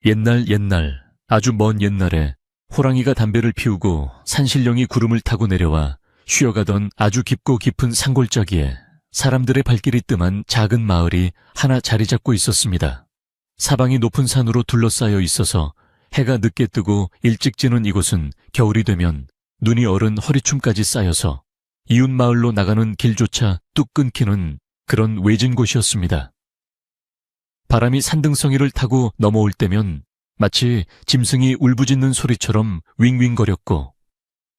옛날 아주 먼 옛날에 호랑이가 담배를 피우고 산신령이 구름을 타고 내려와 쉬어가던 아주 깊고 깊은 산골짜기에 사람들의 발길이 뜸한 작은 마을이 하나 자리 잡고 있었습니다. 사방이 높은 산으로 둘러싸여 있어서 해가 늦게 뜨고 일찍 지는 이곳은 겨울이 되면 눈이 얼은 허리춤까지 쌓여서 이웃 마을로 나가는 길조차 뚝 끊기는 그런 외진 곳이었습니다. 바람이 산등성이를 타고 넘어올 때면 마치 짐승이 울부짖는 소리처럼 윙윙거렸고,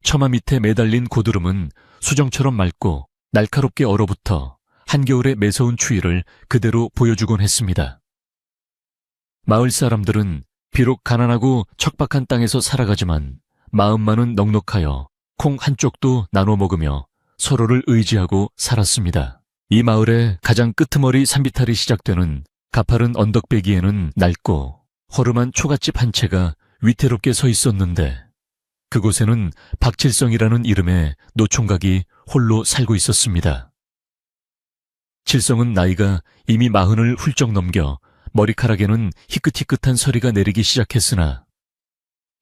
처마 밑에 매달린 고드름은 수정처럼 맑고 날카롭게 얼어붙어 한겨울의 매서운 추위를 그대로 보여주곤 했습니다. 마을 사람들은 비록 가난하고 척박한 땅에서 살아가지만 마음만은 넉넉하여 콩 한 쪽도 나눠 먹으며 서로를 의지하고 살았습니다. 이 마을의 가장 끄트머리 산비탈이 시작되는 가파른 언덕배기에는 낡고 허름한 초가집 한 채가 위태롭게 서 있었는데, 그곳에는 박칠성이라는 이름의 노총각이 홀로 살고 있었습니다. 칠성은 나이가 이미 40을 훌쩍 넘겨 머리카락에는 희끗희끗한 서리가 내리기 시작했으나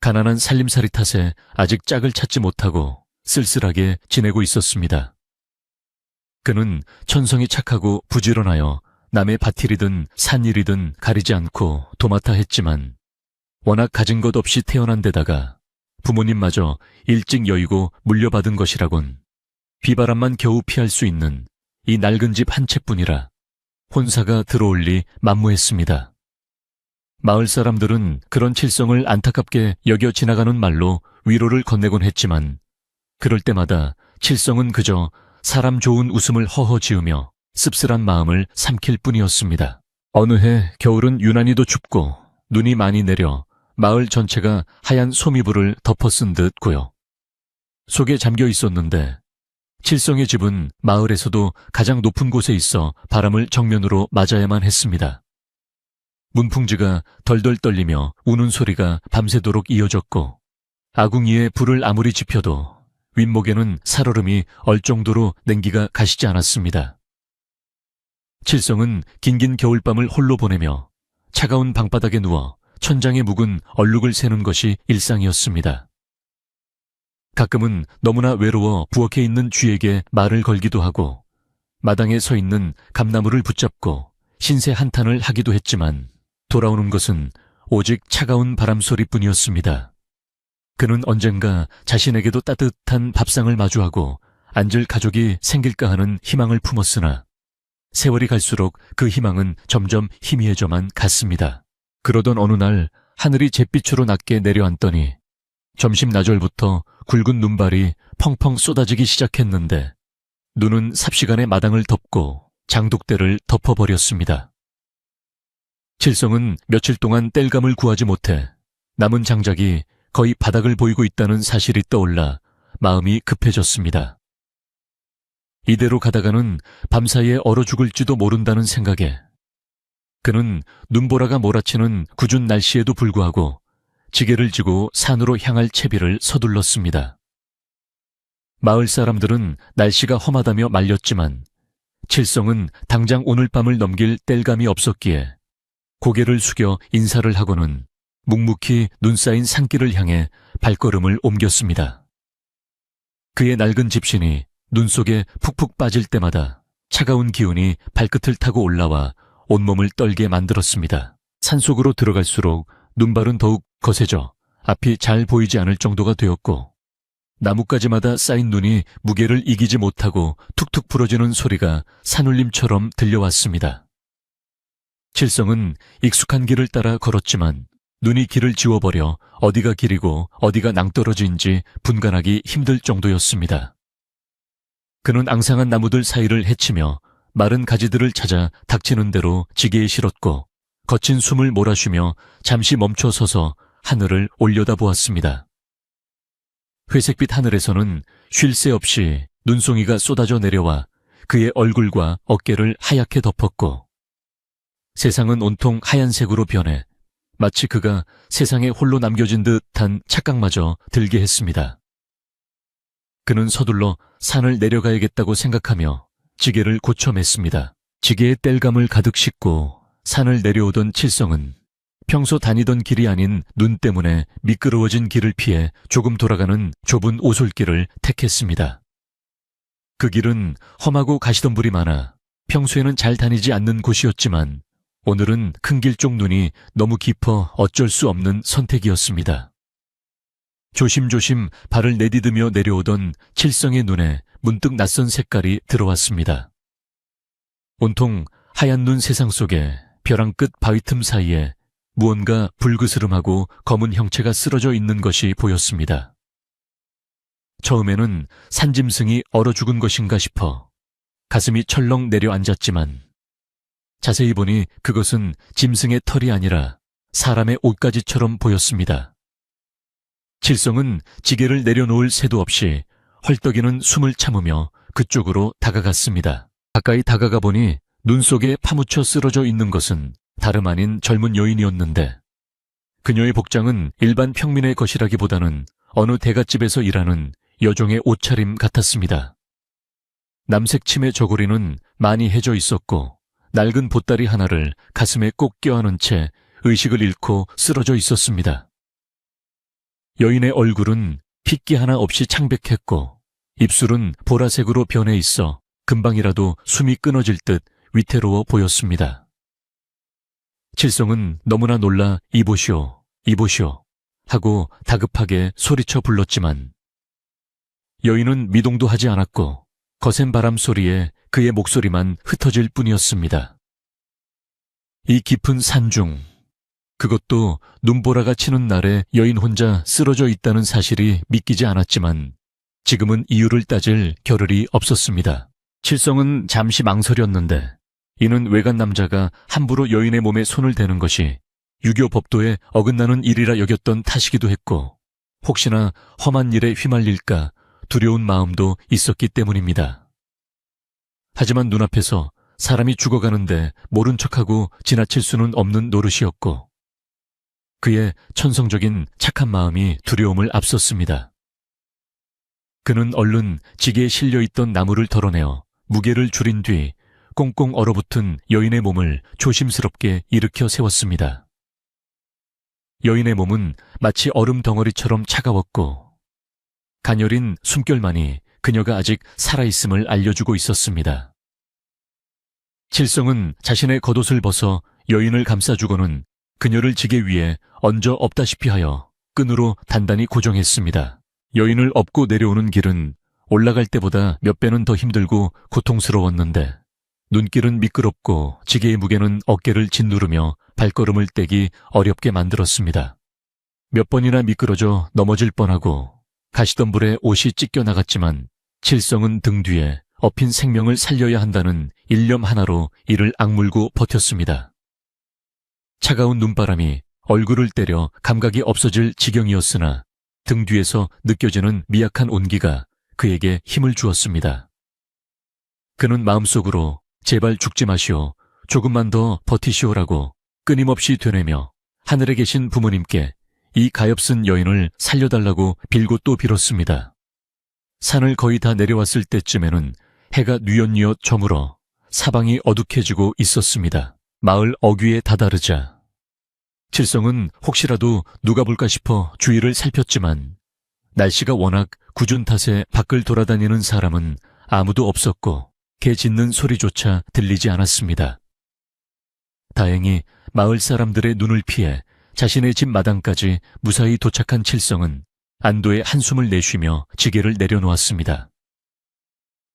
가난한 살림살이 탓에 아직 짝을 찾지 못하고 쓸쓸하게 지내고 있었습니다. 그는 천성이 착하고 부지런하여 남의 밭일이든 산일이든 가리지 않고 도맡아 했지만 워낙 가진 것 없이 태어난 데다가 부모님마저 일찍 여의고 물려받은 것이라곤 비바람만 겨우 피할 수 있는 이 낡은 집 한 채뿐이라 혼사가 들어올리 만무했습니다. 마을 사람들은 그런 칠성을 안타깝게 여겨 지나가는 말로 위로를 건네곤 했지만 그럴 때마다 칠성은 그저 사람 좋은 웃음을 허허 지으며 씁쓸한 마음을 삼킬 뿐이었습니다. 어느 해 겨울은 유난히도 춥고 눈이 많이 내려 마을 전체가 하얀 소미불을 덮어쓴 듯고요. 속에 잠겨 있었는데 칠성의 집은 마을에서도 가장 높은 곳에 있어 바람을 정면으로 맞아야만 했습니다. 문풍지가 덜덜 떨리며 우는 소리가 밤새도록 이어졌고, 아궁이에 불을 아무리 지펴도 윗목에는 살얼음이 얼 정도로 냉기가 가시지 않았습니다. 칠성은 긴긴 겨울밤을 홀로 보내며 차가운 방바닥에 누워 천장에 묵은 얼룩을 세는 것이 일상이었습니다. 가끔은 너무나 외로워 부엌에 있는 쥐에게 말을 걸기도 하고 마당에 서 있는 감나무를 붙잡고 신세 한탄을 하기도 했지만 돌아오는 것은 오직 차가운 바람소리뿐이었습니다. 그는 언젠가 자신에게도 따뜻한 밥상을 마주하고 앉을 가족이 생길까 하는 희망을 품었으나 세월이 갈수록 그 희망은 점점 희미해져만 갔습니다. 그러던 어느 날 하늘이 잿빛으로 낮게 내려앉더니 점심 나절부터 굵은 눈발이 펑펑 쏟아지기 시작했는데 눈은 삽시간에 마당을 덮고 장독대를 덮어버렸습니다. 칠성은 며칠 동안 땔감을 구하지 못해 남은 장작이 거의 바닥을 보이고 있다는 사실이 떠올라 마음이 급해졌습니다. 이대로 가다가는 밤사이에 얼어 죽을지도 모른다는 생각에 그는 눈보라가 몰아치는 궂은 날씨에도 불구하고 지게를 지고 산으로 향할 채비를 서둘렀습니다. 마을 사람들은 날씨가 험하다며 말렸지만 칠성은 당장 오늘 밤을 넘길 땔감이 없었기에 고개를 숙여 인사를 하고는 묵묵히 눈 쌓인 산길을 향해 발걸음을 옮겼습니다. 그의 낡은 집신이 눈 속에 푹푹 빠질 때마다 차가운 기운이 발끝을 타고 올라와 온몸을 떨게 만들었습니다. 산속으로 들어갈수록 눈발은 더욱 거세져 앞이 잘 보이지 않을 정도가 되었고, 나뭇가지마다 쌓인 눈이 무게를 이기지 못하고 툭툭 부러지는 소리가 산울림처럼 들려왔습니다. 칠성은 익숙한 길을 따라 걸었지만 눈이 길을 지워버려 어디가 길이고 어디가 낭떠러지인지 분간하기 힘들 정도였습니다. 그는 앙상한 나무들 사이를 헤치며 마른 가지들을 찾아 닥치는 대로 지게에 실었고 거친 숨을 몰아쉬며 잠시 멈춰 서서 하늘을 올려다보았습니다. 회색빛 하늘에서는 쉴 새 없이 눈송이가 쏟아져 내려와 그의 얼굴과 어깨를 하얗게 덮었고, 세상은 온통 하얀색으로 변해 마치 그가 세상에 홀로 남겨진 듯한 착각마저 들게 했습니다. 그는 서둘러 산을 내려가야겠다고 생각하며 지게를 고쳐 맸습니다. 지게에 땔감을 가득 싣고 산을 내려오던 칠성은 평소 다니던 길이 아닌 눈 때문에 미끄러워진 길을 피해 조금 돌아가는 좁은 오솔길을 택했습니다. 그 길은 험하고 가시덤불이 많아 평소에는 잘 다니지 않는 곳이었지만 오늘은 큰 길 쪽 눈이 너무 깊어 어쩔 수 없는 선택이었습니다. 조심조심 발을 내디디며 내려오던 칠성의 눈에 문득 낯선 색깔이 들어왔습니다. 온통 하얀 눈 세상 속에 벼랑 끝 바위 틈 사이에 무언가 불그스름하고 검은 형체가 쓰러져 있는 것이 보였습니다. 처음에는 산짐승이 얼어 죽은 것인가 싶어 가슴이 철렁 내려앉았지만 자세히 보니 그것은 짐승의 털이 아니라 사람의 옷가지처럼 보였습니다. 칠성은 지게를 내려놓을 새도 없이 헐떡이는 숨을 참으며 그쪽으로 다가갔습니다. 가까이 다가가 보니 눈 속에 파묻혀 쓰러져 있는 것은 다름 아닌 젊은 여인이었는데 그녀의 복장은 일반 평민의 것이라기보다는 어느 대갓집에서 일하는 여종의 옷차림 같았습니다. 남색 치매 저고리는 많이 해져 있었고 낡은 보따리 하나를 가슴에 꼭 껴안은 채 의식을 잃고 쓰러져 있었습니다. 여인의 얼굴은 핏기 하나 없이 창백했고 입술은 보라색으로 변해 있어 금방이라도 숨이 끊어질 듯 위태로워 보였습니다. 칠성은 너무나 놀라 이보시오, 이보시오 하고 다급하게 소리쳐 불렀지만 여인은 미동도 하지 않았고 거센 바람 소리에 그의 목소리만 흩어질 뿐이었습니다. 이 깊은 산중, 그것도 눈보라가 치는 날에 여인 혼자 쓰러져 있다는 사실이 믿기지 않았지만 지금은 이유를 따질 겨를이 없었습니다. 칠성은 잠시 망설였는데 이는 외간 남자가 함부로 여인의 몸에 손을 대는 것이 유교 법도에 어긋나는 일이라 여겼던 탓이기도 했고 혹시나 험한 일에 휘말릴까 두려운 마음도 있었기 때문입니다. 하지만 눈앞에서 사람이 죽어가는데 모른 척하고 지나칠 수는 없는 노릇이었고 그의 천성적인 착한 마음이 두려움을 앞섰습니다. 그는 얼른 지게에 실려있던 나무를 덜어내어 무게를 줄인 뒤 꽁꽁 얼어붙은 여인의 몸을 조심스럽게 일으켜 세웠습니다. 여인의 몸은 마치 얼음 덩어리처럼 차가웠고 가녀린 숨결만이 그녀가 아직 살아있음을 알려주고 있었습니다. 칠성은 자신의 겉옷을 벗어 여인을 감싸주고는 그녀를 지게 위에 얹어 엎다시피 하여 끈으로 단단히 고정했습니다. 여인을 업고 내려오는 길은 올라갈 때보다 몇 배는 더 힘들고 고통스러웠는데 눈길은 미끄럽고 지게의 무게는 어깨를 짓누르며 발걸음을 떼기 어렵게 만들었습니다. 몇 번이나 미끄러져 넘어질 뻔하고 가시덤불에 옷이 찢겨 나갔지만 칠성은 등 뒤에 업힌 생명을 살려야 한다는 일념 하나로 이를 악물고 버텼습니다. 차가운 눈바람이 얼굴을 때려 감각이 없어질 지경이었으나 등 뒤에서 느껴지는 미약한 온기가 그에게 힘을 주었습니다. 그는 마음속으로 제발 죽지 마시오, 조금만 더 버티시오라고 끊임없이 되뇌며 하늘에 계신 부모님께 이 가엾은 여인을 살려달라고 빌고 또 빌었습니다. 산을 거의 다 내려왔을 때쯤에는 해가 뉘엿뉘엿 저물어 사방이 어둑해지고 있었습니다. 마을 어귀에 다다르자 칠성은 혹시라도 누가 볼까 싶어 주위를 살폈지만 날씨가 워낙 궂은 탓에 밖을 돌아다니는 사람은 아무도 없었고 개 짖는 소리조차 들리지 않았습니다. 다행히 마을 사람들의 눈을 피해 자신의 집 마당까지 무사히 도착한 칠성은 안도의 한숨을 내쉬며 지게를 내려놓았습니다.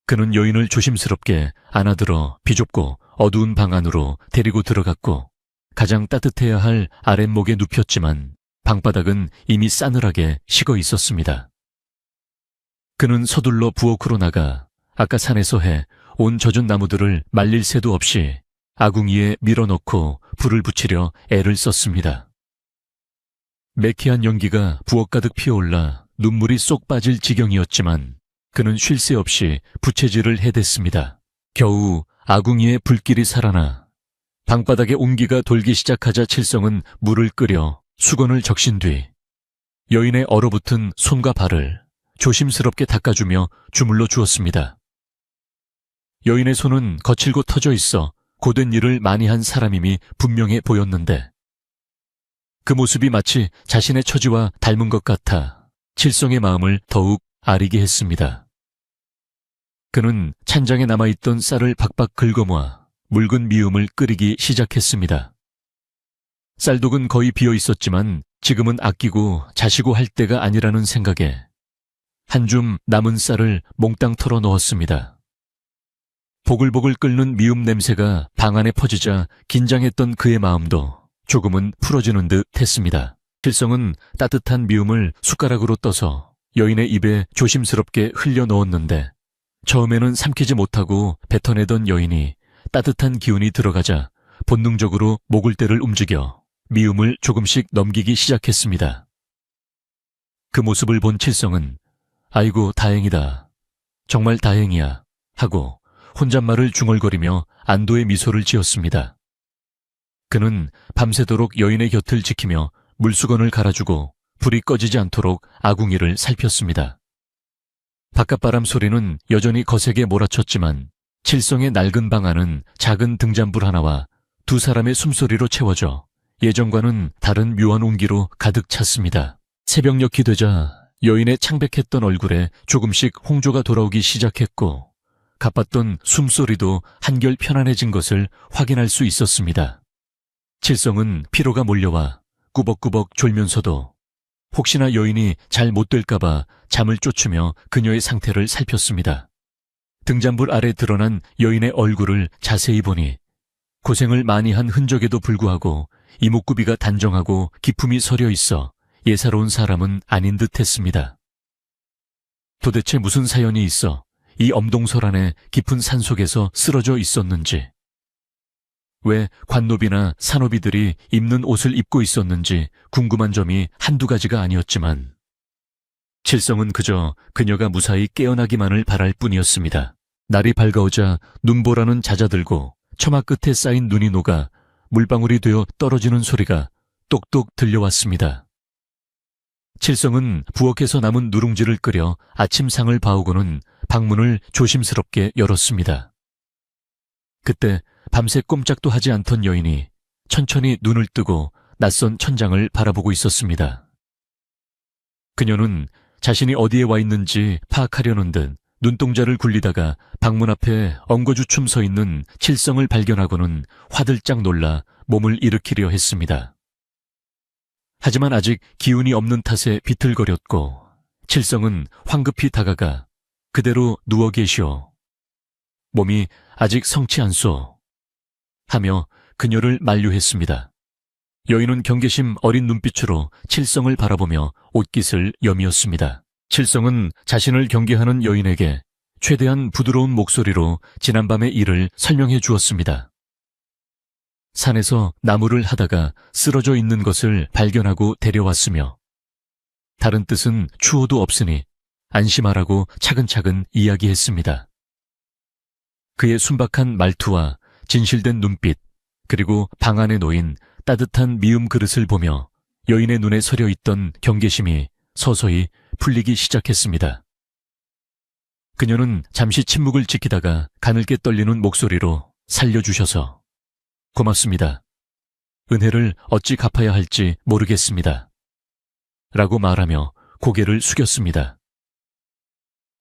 그는 여인을 조심스럽게 안아들어 비좁고 어두운 방 안으로 데리고 들어갔고 가장 따뜻해야 할 아랫목에 눕혔지만 방바닥은 이미 싸늘하게 식어 있었습니다. 그는 서둘러 부엌으로 나가 아까 산에서 해 온 젖은 나무들을 말릴 새도 없이 아궁이에 밀어넣고 불을 붙이려 애를 썼습니다. 매캐한 연기가 부엌 가득 피어올라 눈물이 쏙 빠질 지경이었지만 그는 쉴 새 없이 부채질을 해댔습니다. 겨우 아궁이에 불길이 살아나 방바닥에 온기가 돌기 시작하자 칠성은 물을 끓여 수건을 적신 뒤 여인의 얼어붙은 손과 발을 조심스럽게 닦아주며 주물러 주었습니다. 여인의 손은 거칠고 터져 있어 고된 일을 많이 한 사람임이 분명해 보였는데 그 모습이 마치 자신의 처지와 닮은 것 같아 칠성의 마음을 더욱 아리게 했습니다. 그는 찬장에 남아있던 쌀을 박박 긁어모아 묽은 미음을 끓이기 시작했습니다. 쌀독은 거의 비어 있었지만 지금은 아끼고 자시고 할 때가 아니라는 생각에 한 줌 남은 쌀을 몽땅 털어 넣었습니다. 보글보글 끓는 미음 냄새가 방 안에 퍼지자 긴장했던 그의 마음도 조금은 풀어지는 듯 했습니다. 칠성은 따뜻한 미음을 숟가락으로 떠서 여인의 입에 조심스럽게 흘려 넣었는데 처음에는 삼키지 못하고 뱉어내던 여인이 따뜻한 기운이 들어가자 본능적으로 목을대를 움직여 미음을 조금씩 넘기기 시작했습니다. 그 모습을 본 칠성은 아이고 다행이다. 정말 다행이야. 하고 혼잣말을 중얼거리며 안도의 미소를 지었습니다. 그는 밤새도록 여인의 곁을 지키며 물수건을 갈아주고 불이 꺼지지 않도록 아궁이를 살폈습니다. 바깥바람 소리는 여전히 거세게 몰아쳤지만 칠성의 낡은 방 안은 작은 등잔불 하나와 두 사람의 숨소리로 채워져 예전과는 다른 묘한 온기로 가득 찼습니다. 새벽녘이 되자 여인의 창백했던 얼굴에 조금씩 홍조가 돌아오기 시작했고 가빴던 숨소리도 한결 편안해진 것을 확인할 수 있었습니다. 칠성은 피로가 몰려와 꾸벅꾸벅 졸면서도 혹시나 여인이 잘 못 될까봐 잠을 쫓으며 그녀의 상태를 살폈습니다. 등잔불 아래 드러난 여인의 얼굴을 자세히 보니 고생을 많이 한 흔적에도 불구하고 이목구비가 단정하고 기품이 서려 있어 예사로운 사람은 아닌 듯 했습니다. 도대체 무슨 사연이 있어 이 엄동설 안에 깊은 산속에서 쓰러져 있었는지, 왜 관노비나 산노비들이 입는 옷을 입고 있었는지 궁금한 점이 한두 가지가 아니었지만 칠성은 그저 그녀가 무사히 깨어나기만을 바랄 뿐이었습니다. 날이 밝아오자 눈보라는 잦아들고 처마 끝에 쌓인 눈이 녹아 물방울이 되어 떨어지는 소리가 똑똑 들려왔습니다. 칠성은 부엌에서 남은 누룽지를 끓여 아침상을 봐오고는 방문을 조심스럽게 열었습니다. 그때 밤새 꼼짝도 하지 않던 여인이 천천히 눈을 뜨고 낯선 천장을 바라보고 있었습니다. 그녀는 자신이 어디에 와 있는지 파악하려는 듯 눈동자를 굴리다가 방문 앞에 엉거주춤 서 있는 칠성을 발견하고는 화들짝 놀라 몸을 일으키려 했습니다. 하지만 아직 기운이 없는 탓에 비틀거렸고 칠성은 황급히 다가가 그대로 누워 계시오. 몸이 아직 성치 않소. 하며 그녀를 만류했습니다. 여인은 경계심 어린 눈빛으로 칠성을 바라보며 옷깃을 여미었습니다. 칠성은 자신을 경계하는 여인에게 최대한 부드러운 목소리로 지난밤의 일을 설명해 주었습니다. 산에서 나무를 하다가 쓰러져 있는 것을 발견하고 데려왔으며 다른 뜻은 추호도 없으니 안심하라고 차근차근 이야기했습니다. 그의 순박한 말투와 진실된 눈빛, 그리고 방 안에 놓인 따뜻한 미음 그릇을 보며 여인의 눈에 서려 있던 경계심이 서서히 풀리기 시작했습니다. 그녀는 잠시 침묵을 지키다가 가늘게 떨리는 목소리로 살려주셔서 고맙습니다. 은혜를 어찌 갚아야 할지 모르겠습니다. 라고 말하며 고개를 숙였습니다.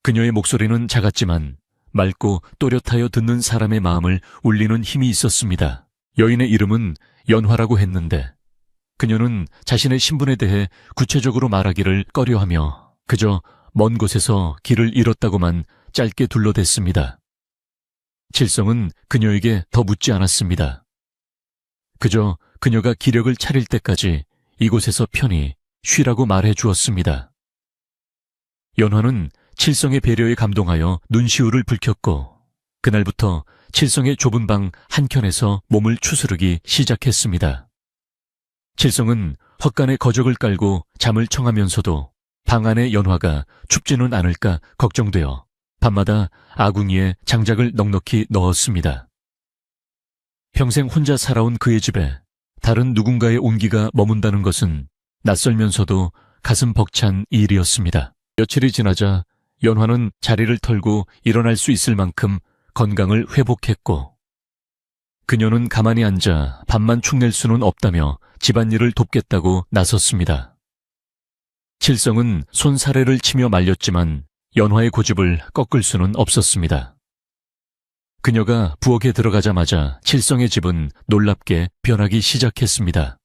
그녀의 목소리는 작았지만 맑고 또렷하여 듣는 사람의 마음을 울리는 힘이 있었습니다. 여인의 이름은 연화라고 했는데 그녀는 자신의 신분에 대해 구체적으로 말하기를 꺼려하며 그저 먼 곳에서 길을 잃었다고만 짧게 둘러댔습니다. 칠성은 그녀에게 더 묻지 않았습니다. 그저 그녀가 기력을 차릴 때까지 이곳에서 편히 쉬라고 말해 주었습니다. 연화는 칠성의 배려에 감동하여 눈시울을 붉혔고 그날부터 칠성의 좁은 방 한켠에서 몸을 추스르기 시작했습니다. 칠성은 헛간에 거적을 깔고 잠을 청하면서도 방 안의 연화가 춥지는 않을까 걱정되어 밤마다 아궁이에 장작을 넉넉히 넣었습니다. 평생 혼자 살아온 그의 집에 다른 누군가의 온기가 머문다는 것은 낯설면서도 가슴 벅찬 일이었습니다. 며칠이 지나자 연화는 자리를 털고 일어날 수 있을 만큼 건강을 회복했고 그녀는 가만히 앉아 밥만 축낼 수는 없다며 집안일을 돕겠다고 나섰습니다. 칠성은 손사래를 치며 말렸지만 연화의 고집을 꺾을 수는 없었습니다. 그녀가 부엌에 들어가자마자 칠성의 집은 놀랍게 변하기 시작했습니다.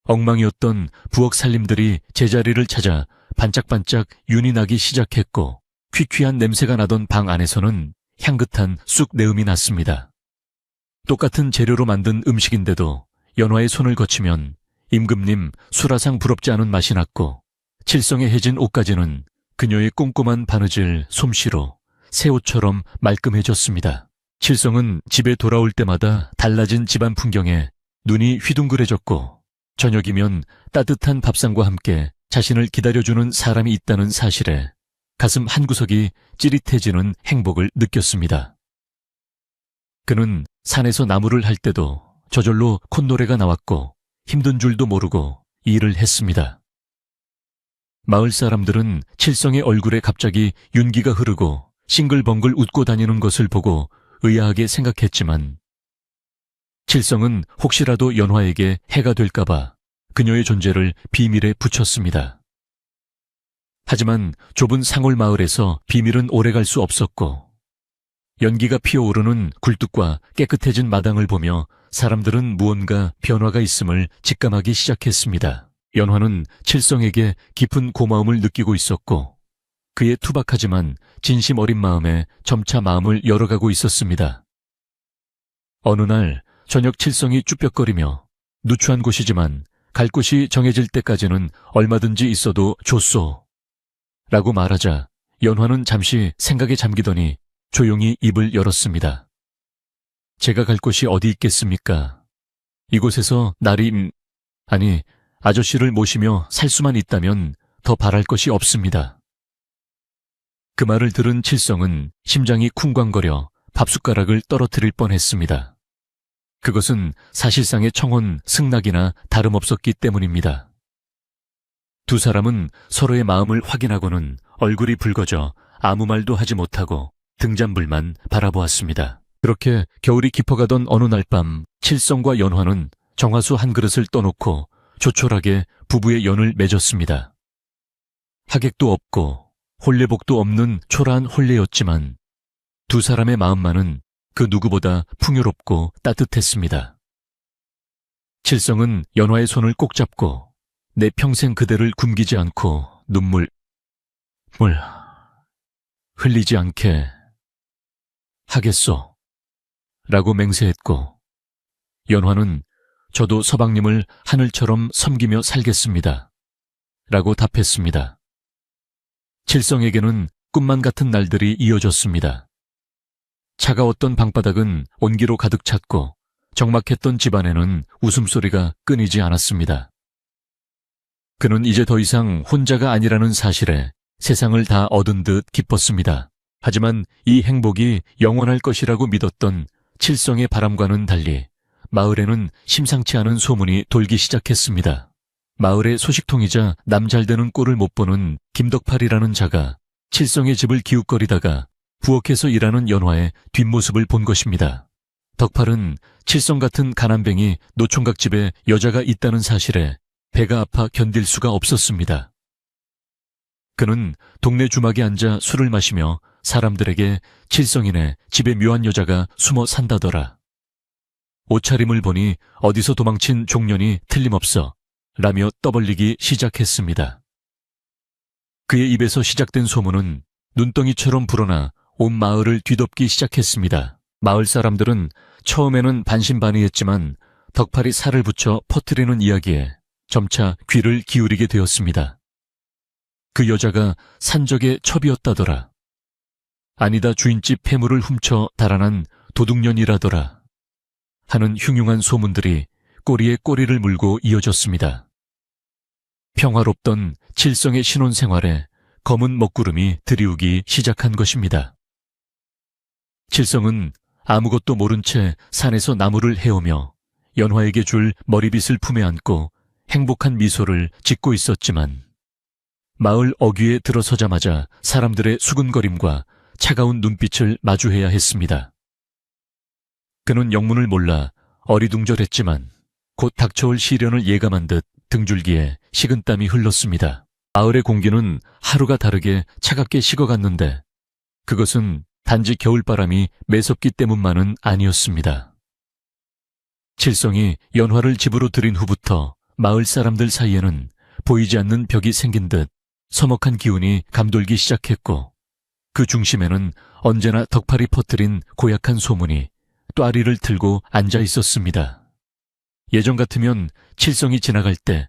엉망이었던 부엌 살림들이 제자리를 찾아 반짝반짝 윤이 나기 시작했고 퀴퀴한 냄새가 나던 방 안에서는 향긋한 쑥 내음이 났습니다. 똑같은 재료로 만든 음식인데도 연화의 손을 거치면 임금님 수라상 부럽지 않은 맛이 났고 칠성에 해진 옷까지는 그녀의 꼼꼼한 바느질 솜씨로 새 옷처럼 말끔해졌습니다. 칠성은 집에 돌아올 때마다 달라진 집안 풍경에 눈이 휘둥그레졌고 저녁이면 따뜻한 밥상과 함께 자신을 기다려주는 사람이 있다는 사실에 가슴 한구석이 찌릿해지는 행복을 느꼈습니다. 그는 산에서 나무를 할 때도 저절로 콧노래가 나왔고 힘든 줄도 모르고 일을 했습니다. 마을 사람들은 칠성의 얼굴에 갑자기 윤기가 흐르고 싱글벙글 웃고 다니는 것을 보고 의아하게 생각했지만 칠성은 혹시라도 연화에게 해가 될까봐 그녀의 존재를 비밀에 붙였습니다. 하지만 좁은 상골 마을에서 비밀은 오래갈 수 없었고 연기가 피어오르는 굴뚝과 깨끗해진 마당을 보며 사람들은 무언가 변화가 있음을 직감하기 시작했습니다. 연화는 칠성에게 깊은 고마움을 느끼고 있었고 그의 투박하지만 진심 어린 마음에 점차 마음을 열어가고 있었습니다. 어느 날 저녁 칠성이 쭈뼛거리며 누추한 곳이지만 갈 곳이 정해질 때까지는 얼마든지 있어도 좋소 라고 말하자 연화는 잠시 생각에 잠기더니 조용히 입을 열었습니다. 제가 갈 곳이 어디 있겠습니까? 이곳에서 아니 아저씨를 모시며 살 수만 있다면 더 바랄 것이 없습니다. 그 말을 들은 칠성은 심장이 쿵쾅거려 밥숟가락을 떨어뜨릴 뻔했습니다. 그것은 사실상의 청혼 승낙이나 다름없었기 때문입니다. 두 사람은 서로의 마음을 확인하고는 얼굴이 붉어져 아무 말도 하지 못하고 등잔불만 바라보았습니다. 그렇게 겨울이 깊어가던 어느 날 밤 칠성과 연화는 정화수 한 그릇을 떠놓고 조촐하게 부부의 연을 맺었습니다. 하객도 없고 혼례복도 없는 초라한 혼례였지만 두 사람의 마음만은 그 누구보다 풍요롭고 따뜻했습니다. 칠성은 연화의 손을 꼭 잡고 내 평생 그대를 굶기지 않고 눈물 흘리지 않게 하겠소 라고 맹세했고 연화는 저도 서방님을 하늘처럼 섬기며 살겠습니다 라고 답했습니다. 칠성에게는 꿈만 같은 날들이 이어졌습니다. 차가웠던 방바닥은 온기로 가득 찼고 적막했던 집안에는 웃음소리가 끊이지 않았습니다. 그는 이제 더 이상 혼자가 아니라는 사실에 세상을 다 얻은 듯 기뻤습니다. 하지만 이 행복이 영원할 것이라고 믿었던 칠성의 바람과는 달리 마을에는 심상치 않은 소문이 돌기 시작했습니다. 마을의 소식통이자 남 잘되는 꼴을 못 보는 김덕팔이라는 자가 칠성의 집을 기웃거리다가 부엌에서 일하는 연화의 뒷모습을 본 것입니다. 덕팔은 칠성 같은 가난뱅이 노총각 집에 여자가 있다는 사실에 배가 아파 견딜 수가 없었습니다. 그는 동네 주막에 앉아 술을 마시며 사람들에게 칠성이네 집에 묘한 여자가 숨어 산다더라. 옷차림을 보니 어디서 도망친 종년이 틀림없어 라며 떠벌리기 시작했습니다. 그의 입에서 시작된 소문은 눈덩이처럼 불어나 온 마을을 뒤덮기 시작했습니다. 마을 사람들은 처음에는 반신반의했지만 덕팔이 살을 붙여 퍼뜨리는 이야기에 점차 귀를 기울이게 되었습니다. 그 여자가 산적의 첩이었다더라. 아니다 주인집 폐물을 훔쳐 달아난 도둑년이라더라. 하는 흉흉한 소문들이 꼬리에 꼬리를 물고 이어졌습니다. 평화롭던 칠성의 신혼생활에 검은 먹구름이 드리우기 시작한 것입니다. 칠성은 아무것도 모른 채 산에서 나무를 해오며 연화에게 줄 머리빗을 품에 안고 행복한 미소를 짓고 있었지만 마을 어귀에 들어서자마자 사람들의 수근거림과 차가운 눈빛을 마주해야 했습니다. 그는 영문을 몰라 어리둥절했지만 곧 닥쳐올 시련을 예감한 듯 등줄기에 식은땀이 흘렀습니다. 마을의 공기는 하루가 다르게 차갑게 식어갔는데 그것은 단지 겨울바람이 매섭기 때문만은 아니었습니다. 칠성이 연화를 집으로 들인 후부터 마을 사람들 사이에는 보이지 않는 벽이 생긴 듯 서먹한 기운이 감돌기 시작했고 그 중심에는 언제나 덕팔이 퍼뜨린 고약한 소문이 또아리를 틀고 앉아 있었습니다. 예전 같으면 칠성이 지나갈 때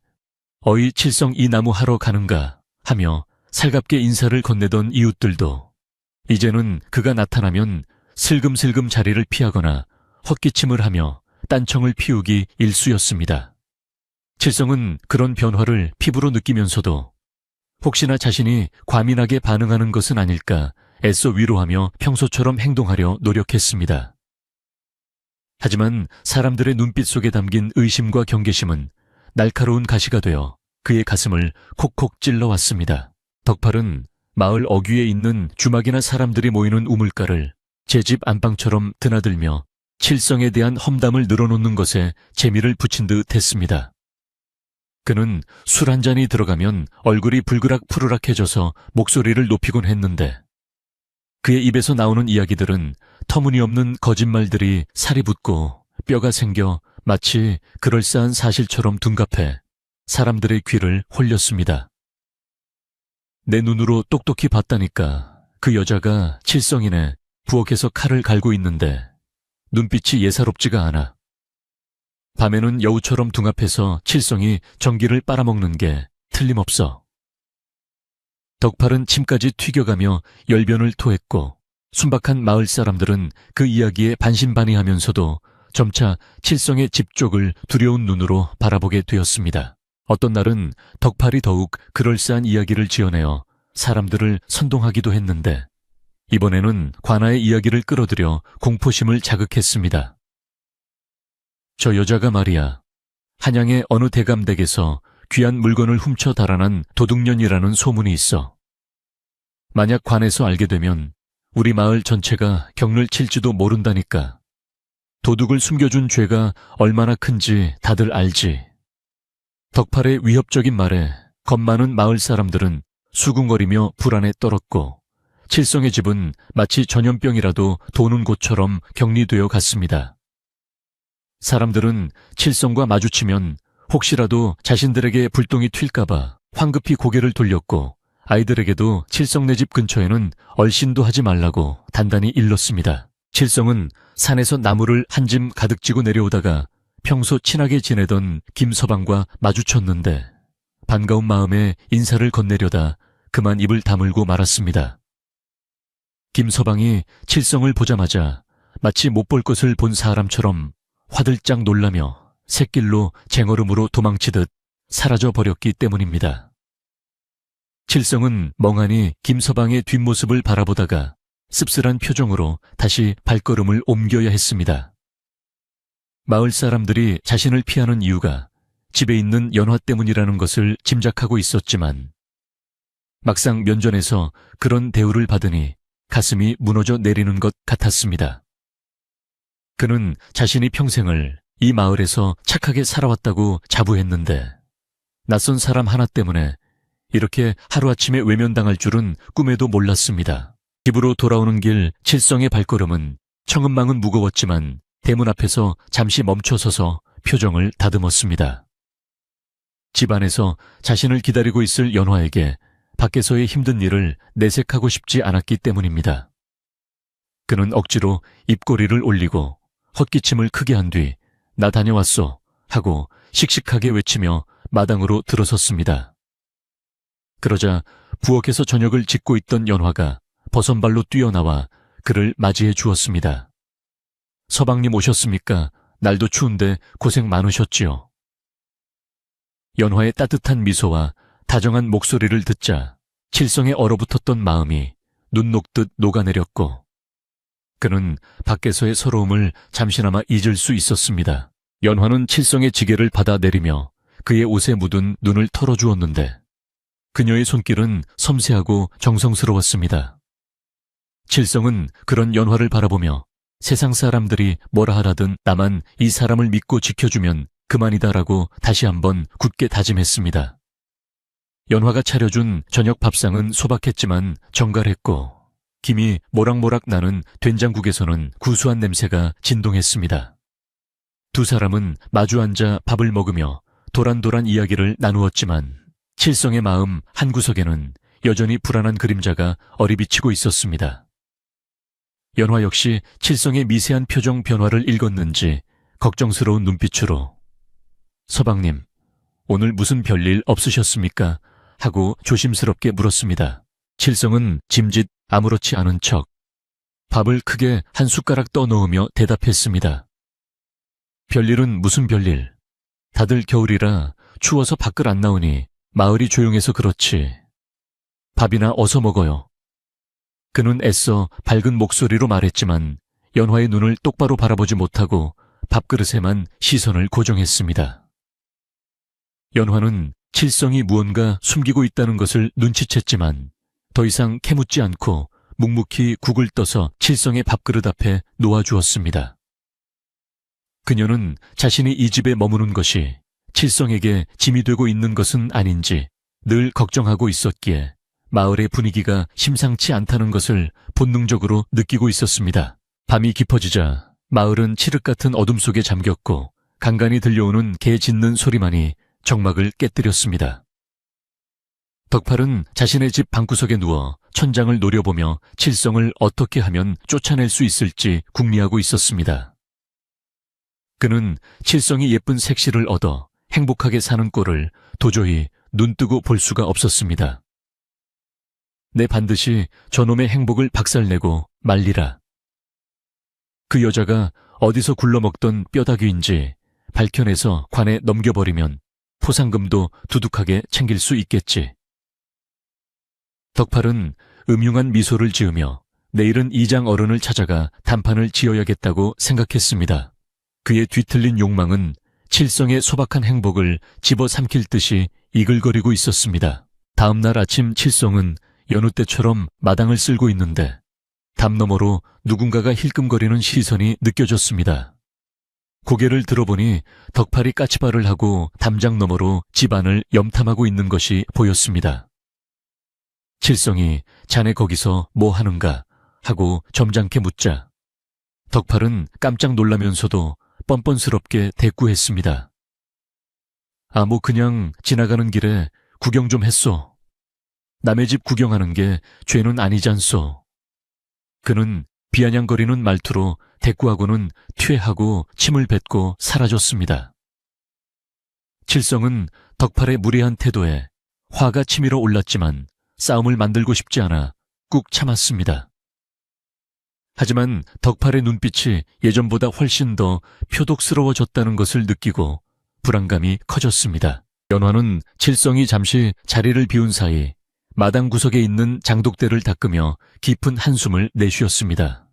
어이 칠성 이 나무 하러 가는가 하며 살갑게 인사를 건네던 이웃들도 이제는 그가 나타나면 슬금슬금 자리를 피하거나 헛기침을 하며 딴청을 피우기 일쑤였습니다. 칠성은 그런 변화를 피부로 느끼면서도 혹시나 자신이 과민하게 반응하는 것은 아닐까 애써 위로하며 평소처럼 행동하려 노력했습니다. 하지만 사람들의 눈빛 속에 담긴 의심과 경계심은 날카로운 가시가 되어 그의 가슴을 콕콕 찔러왔습니다. 덕팔은 마을 어귀에 있는 주막이나 사람들이 모이는 우물가를 제 집 안방처럼 드나들며 칠성에 대한 험담을 늘어놓는 것에 재미를 붙인 듯 했습니다. 그는 술 한 잔이 들어가면 얼굴이 불그락푸르락해져서 목소리를 높이곤 했는데 그의 입에서 나오는 이야기들은 터무니없는 거짓말들이 살이 붙고 뼈가 생겨 마치 그럴싸한 사실처럼 둔갑해 사람들의 귀를 홀렸습니다. 내 눈으로 똑똑히 봤다니까 그 여자가 칠성이네 부엌에서 칼을 갈고 있는데 눈빛이 예사롭지가 않아. 밤에는 여우처럼 둔갑해서 칠성이 전기를 빨아먹는 게 틀림없어. 덕팔은 침까지 튀겨가며 열변을 토했고 순박한 마을 사람들은 그 이야기에 반신반의하면서도 점차 칠성의 집 쪽을 두려운 눈으로 바라보게 되었습니다. 어떤 날은 덕팔이 더욱 그럴싸한 이야기를 지어내어 사람들을 선동하기도 했는데 이번에는 관아의 이야기를 끌어들여 공포심을 자극했습니다. 저 여자가 말이야, 한양의 어느 대감댁에서 귀한 물건을 훔쳐 달아난 도둑년이라는 소문이 있어. 만약 관에서 알게 되면 우리 마을 전체가 경를 칠지도 모른다니까. 도둑을 숨겨준 죄가 얼마나 큰지 다들 알지. 덕팔의 위협적인 말에 겁 많은 마을 사람들은 수군거리며 불안에 떨었고 칠성의 집은 마치 전염병이라도 도는 곳처럼 격리되어 갔습니다. 사람들은 칠성과 마주치면 혹시라도 자신들에게 불똥이 튈까봐 황급히 고개를 돌렸고 아이들에게도 칠성네 집 근처에는 얼씬도 하지 말라고 단단히 일렀습니다. 칠성은 산에서 나무를 한 짐 가득 지고 내려오다가 평소 친하게 지내던 김서방과 마주쳤는데 반가운 마음에 인사를 건네려다 그만 입을 다물고 말았습니다. 김서방이 칠성을 보자마자 마치 못 볼 것을 본 사람처럼 화들짝 놀라며 샛길로 쟁얼음으로 도망치듯 사라져 버렸기 때문입니다. 칠성은 멍하니 김서방의 뒷모습을 바라보다가 씁쓸한 표정으로 다시 발걸음을 옮겨야 했습니다. 마을 사람들이 자신을 피하는 이유가 집에 있는 연화 때문이라는 것을 짐작하고 있었지만 막상 면전에서 그런 대우를 받으니 가슴이 무너져 내리는 것 같았습니다. 그는 자신이 평생을 이 마을에서 착하게 살아왔다고 자부했는데 낯선 사람 하나 때문에 이렇게 하루아침에 외면당할 줄은 꿈에도 몰랐습니다. 집으로 돌아오는 길 칠성의 발걸음은 청은망은 무거웠지만 대문 앞에서 잠시 멈춰서서 표정을 다듬었습니다. 집 안에서 자신을 기다리고 있을 연화에게 밖에서의 힘든 일을 내색하고 싶지 않았기 때문입니다. 그는 억지로 입꼬리를 올리고 헛기침을 크게 한 뒤 나 다녀왔소 하고 씩씩하게 외치며 마당으로 들어섰습니다. 그러자 부엌에서 저녁을 짓고 있던 연화가 버선발로 뛰어나와 그를 맞이해 주었습니다. 서방님 오셨습니까? 날도 추운데 고생 많으셨지요. 연화의 따뜻한 미소와 다정한 목소리를 듣자 칠성에 얼어붙었던 마음이 눈 녹듯 녹아내렸고 그는 밖에서의 서러움을 잠시나마 잊을 수 있었습니다. 연화는 칠성의 지게를 받아내리며 그의 옷에 묻은 눈을 털어주었는데 그녀의 손길은 섬세하고 정성스러웠습니다. 칠성은 그런 연화를 바라보며 세상 사람들이 뭐라 하라든 나만 이 사람을 믿고 지켜주면 그만이다라고 다시 한번 굳게 다짐했습니다. 연화가 차려준 저녁 밥상은 소박했지만 정갈했고 김이 모락모락 나는 된장국에서는 구수한 냄새가 진동했습니다. 두 사람은 마주 앉아 밥을 먹으며 도란도란 이야기를 나누었지만 칠성의 마음 한구석에는 여전히 불안한 그림자가 어리비치고 있었습니다. 연화 역시 칠성의 미세한 표정 변화를 읽었는지 걱정스러운 눈빛으로 서방님, 오늘 무슨 별일 없으셨습니까? 하고 조심스럽게 물었습니다. 칠성은 짐짓 아무렇지 않은 척 밥을 크게 한 숟가락 떠넣으며 대답했습니다. 별일은 무슨 별일? 다들 겨울이라 추워서 밖을 안 나오니 마을이 조용해서 그렇지. 밥이나 어서 먹어요. 그는 애써 밝은 목소리로 말했지만 연화의 눈을 똑바로 바라보지 못하고 밥그릇에만 시선을 고정했습니다. 연화는 칠성이 무언가 숨기고 있다는 것을 눈치챘지만 더 이상 캐묻지 않고 묵묵히 국을 떠서 칠성의 밥그릇 앞에 놓아주었습니다. 그녀는 자신이 이 집에 머무는 것이 칠성에게 짐이 되고 있는 것은 아닌지 늘 걱정하고 있었기에 마을의 분위기가 심상치 않다는 것을 본능적으로 느끼고 있었습니다. 밤이 깊어지자 마을은 칠흑 같은 어둠 속에 잠겼고 간간히 들려오는 개 짖는 소리만이 정막을 깨뜨렸습니다. 덕팔은 자신의 집 방구석에 누워 천장을 노려보며 칠성을 어떻게 하면 쫓아낼 수 있을지 궁리하고 있었습니다. 그는 칠성이 예쁜 색시를 얻어 행복하게 사는 꼴을 도저히 눈뜨고 볼 수가 없었습니다. 내 반드시 저놈의 행복을 박살내고 말리라. 그 여자가 어디서 굴러먹던 뼈다귀인지 밝혀내서 관에 넘겨버리면 포상금도 두둑하게 챙길 수 있겠지. 덕팔은 음흉한 미소를 지으며 내일은 이장 어른을 찾아가 단판을 지어야겠다고 생각했습니다. 그의 뒤틀린 욕망은 칠성의 소박한 행복을 집어삼킬 듯이 이글거리고 있었습니다. 다음 날 아침 칠성은 여느 때처럼 마당을 쓸고 있는데 담 너머로 누군가가 힐끔거리는 시선이 느껴졌습니다. 고개를 들어보니 덕팔이 까치발을 하고 담장 너머로 집안을 염탐하고 있는 것이 보였습니다. 칠성이 자네 거기서 뭐 하는가 하고 점잖게 묻자 덕팔은 깜짝 놀라면서도 뻔뻔스럽게 대꾸했습니다. 뭐 그냥 지나가는 길에 구경 좀 했소. 남의 집 구경하는 게 죄는 아니잖소. 그는 비아냥거리는 말투로 대꾸하고는 퇴하고 침을 뱉고 사라졌습니다. 칠성은 덕팔의 무례한 태도에 화가 치밀어 올랐지만 싸움을 만들고 싶지 않아 꾹 참았습니다. 하지만 덕팔의 눈빛이 예전보다 훨씬 더 표독스러워졌다는 것을 느끼고 불안감이 커졌습니다. 연화는 칠성이 잠시 자리를 비운 사이 마당 구석에 있는 장독대를 닦으며 깊은 한숨을 내쉬었습니다.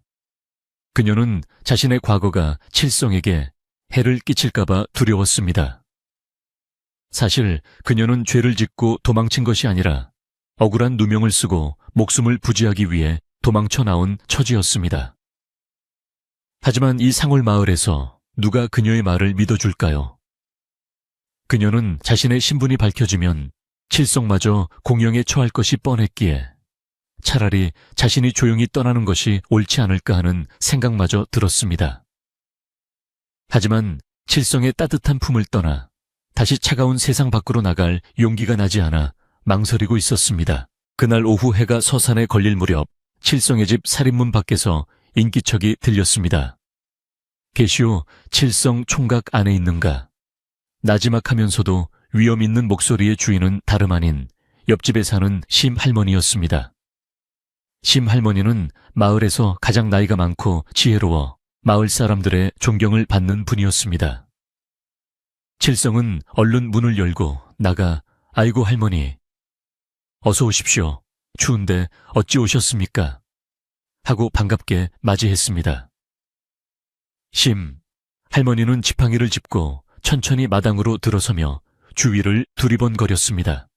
그녀는 자신의 과거가 칠성에게 해를 끼칠까봐 두려웠습니다. 사실 그녀는 죄를 짓고 도망친 것이 아니라 억울한 누명을 쓰고 목숨을 부지하기 위해 도망쳐 나온 처지였습니다. 하지만 이 상월 마을에서 누가 그녀의 말을 믿어줄까요? 그녀는 자신의 신분이 밝혀지면 칠성마저 공영에 처할 것이 뻔했기에 차라리 자신이 조용히 떠나는 것이 옳지 않을까 하는 생각마저 들었습니다. 하지만 칠성의 따뜻한 품을 떠나 다시 차가운 세상 밖으로 나갈 용기가 나지 않아 망설이고 있었습니다. 그날 오후 해가 서산에 걸릴 무렵 칠성의 집 살인문 밖에서 인기척이 들렸습니다. 계시오, 칠성 총각 안에 있는가? 나지막하면서도 위험 있는 목소리의 주인은 다름 아닌 옆집에 사는 심할머니였습니다. 심할머니는 마을에서 가장 나이가 많고 지혜로워 마을 사람들의 존경을 받는 분이었습니다. 칠성은 얼른 문을 열고 나가 아이고 할머니, 어서 오십시오. 추운데 어찌 오셨습니까? 하고 반갑게 맞이했습니다. 할머니는 지팡이를 짚고 천천히 마당으로 들어서며 주위를 두리번거렸습니다.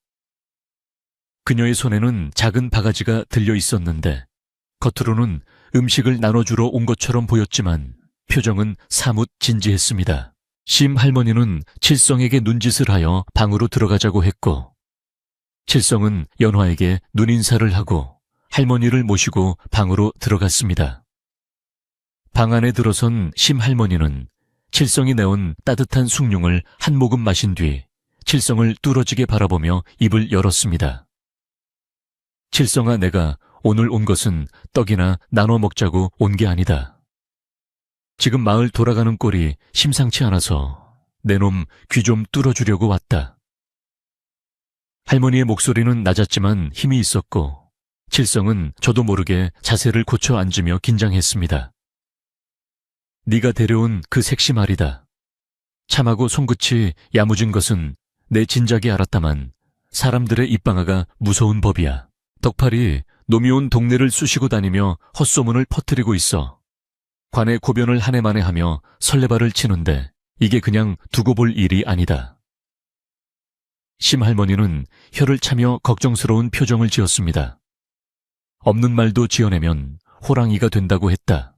그녀의 손에는 작은 바가지가 들려 있었는데 겉으로는 음식을 나눠주러 온 것처럼 보였지만 표정은 사뭇 진지했습니다. 심 할머니는 칠성에게 눈짓을 하여 방으로 들어가자고 했고, 칠성은 연화에게 눈인사를 하고 할머니를 모시고 방으로 들어갔습니다. 방 안에 들어선 심 할머니는 칠성이 내온 따뜻한 숭늉을 한 모금 마신 뒤 칠성을 뚫어지게 바라보며 입을 열었습니다. 칠성아, 내가 오늘 온 것은 떡이나 나눠 먹자고 온 게 아니다. 지금 마을 돌아가는 꼴이 심상치 않아서 내 놈 귀 좀 뚫어주려고 왔다. 할머니의 목소리는 낮았지만 힘이 있었고 칠성은 저도 모르게 자세를 고쳐 앉으며 긴장했습니다. 네가 데려온 그 색시 말이다. 참하고 손끝이 야무진 것은 내 진작에 알았다만 사람들의 입방아가 무서운 법이야. 덕팔이 놈이 온 동네를 쑤시고 다니며 헛소문을 퍼뜨리고 있어. 관에 고변을 한 해 만에 하며 설레발을 치는데 이게 그냥 두고 볼 일이 아니다. 심할머니는 혀를 차며 걱정스러운 표정을 지었습니다. 없는 말도 지어내면 호랑이가 된다고 했다.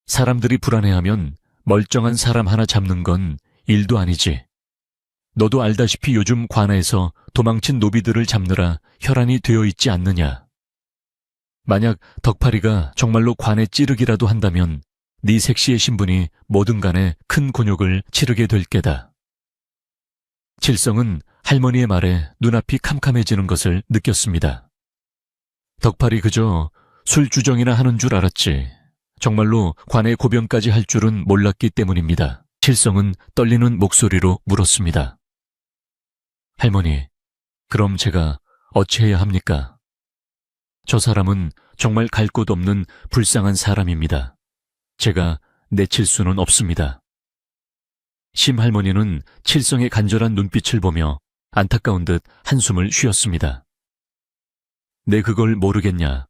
사람들이 불안해하면 멀쩡한 사람 하나 잡는 건 일도 아니지. 너도 알다시피 요즘 관아에서 도망친 노비들을 잡느라 혈안이 되어 있지 않느냐. 만약 덕파리가 정말로 관에 찌르기라도 한다면 네 색시의 신분이 뭐든 간에 큰 곤욕을 치르게 될 게다. 칠성은 할머니의 말에 눈앞이 캄캄해지는 것을 느꼈습니다. 덕팔이 그저 술주정이나 하는 줄 알았지 정말로 관의 고변까지 할 줄은 몰랐기 때문입니다. 칠성은 떨리는 목소리로 물었습니다. 할머니, 그럼 제가 어찌해야 합니까? 저 사람은 정말 갈 곳 없는 불쌍한 사람입니다. 제가 내칠 수는 없습니다. 심할머니는 칠성의 간절한 눈빛을 보며 안타까운 듯 한숨을 쉬었습니다. 내 그걸 모르겠냐.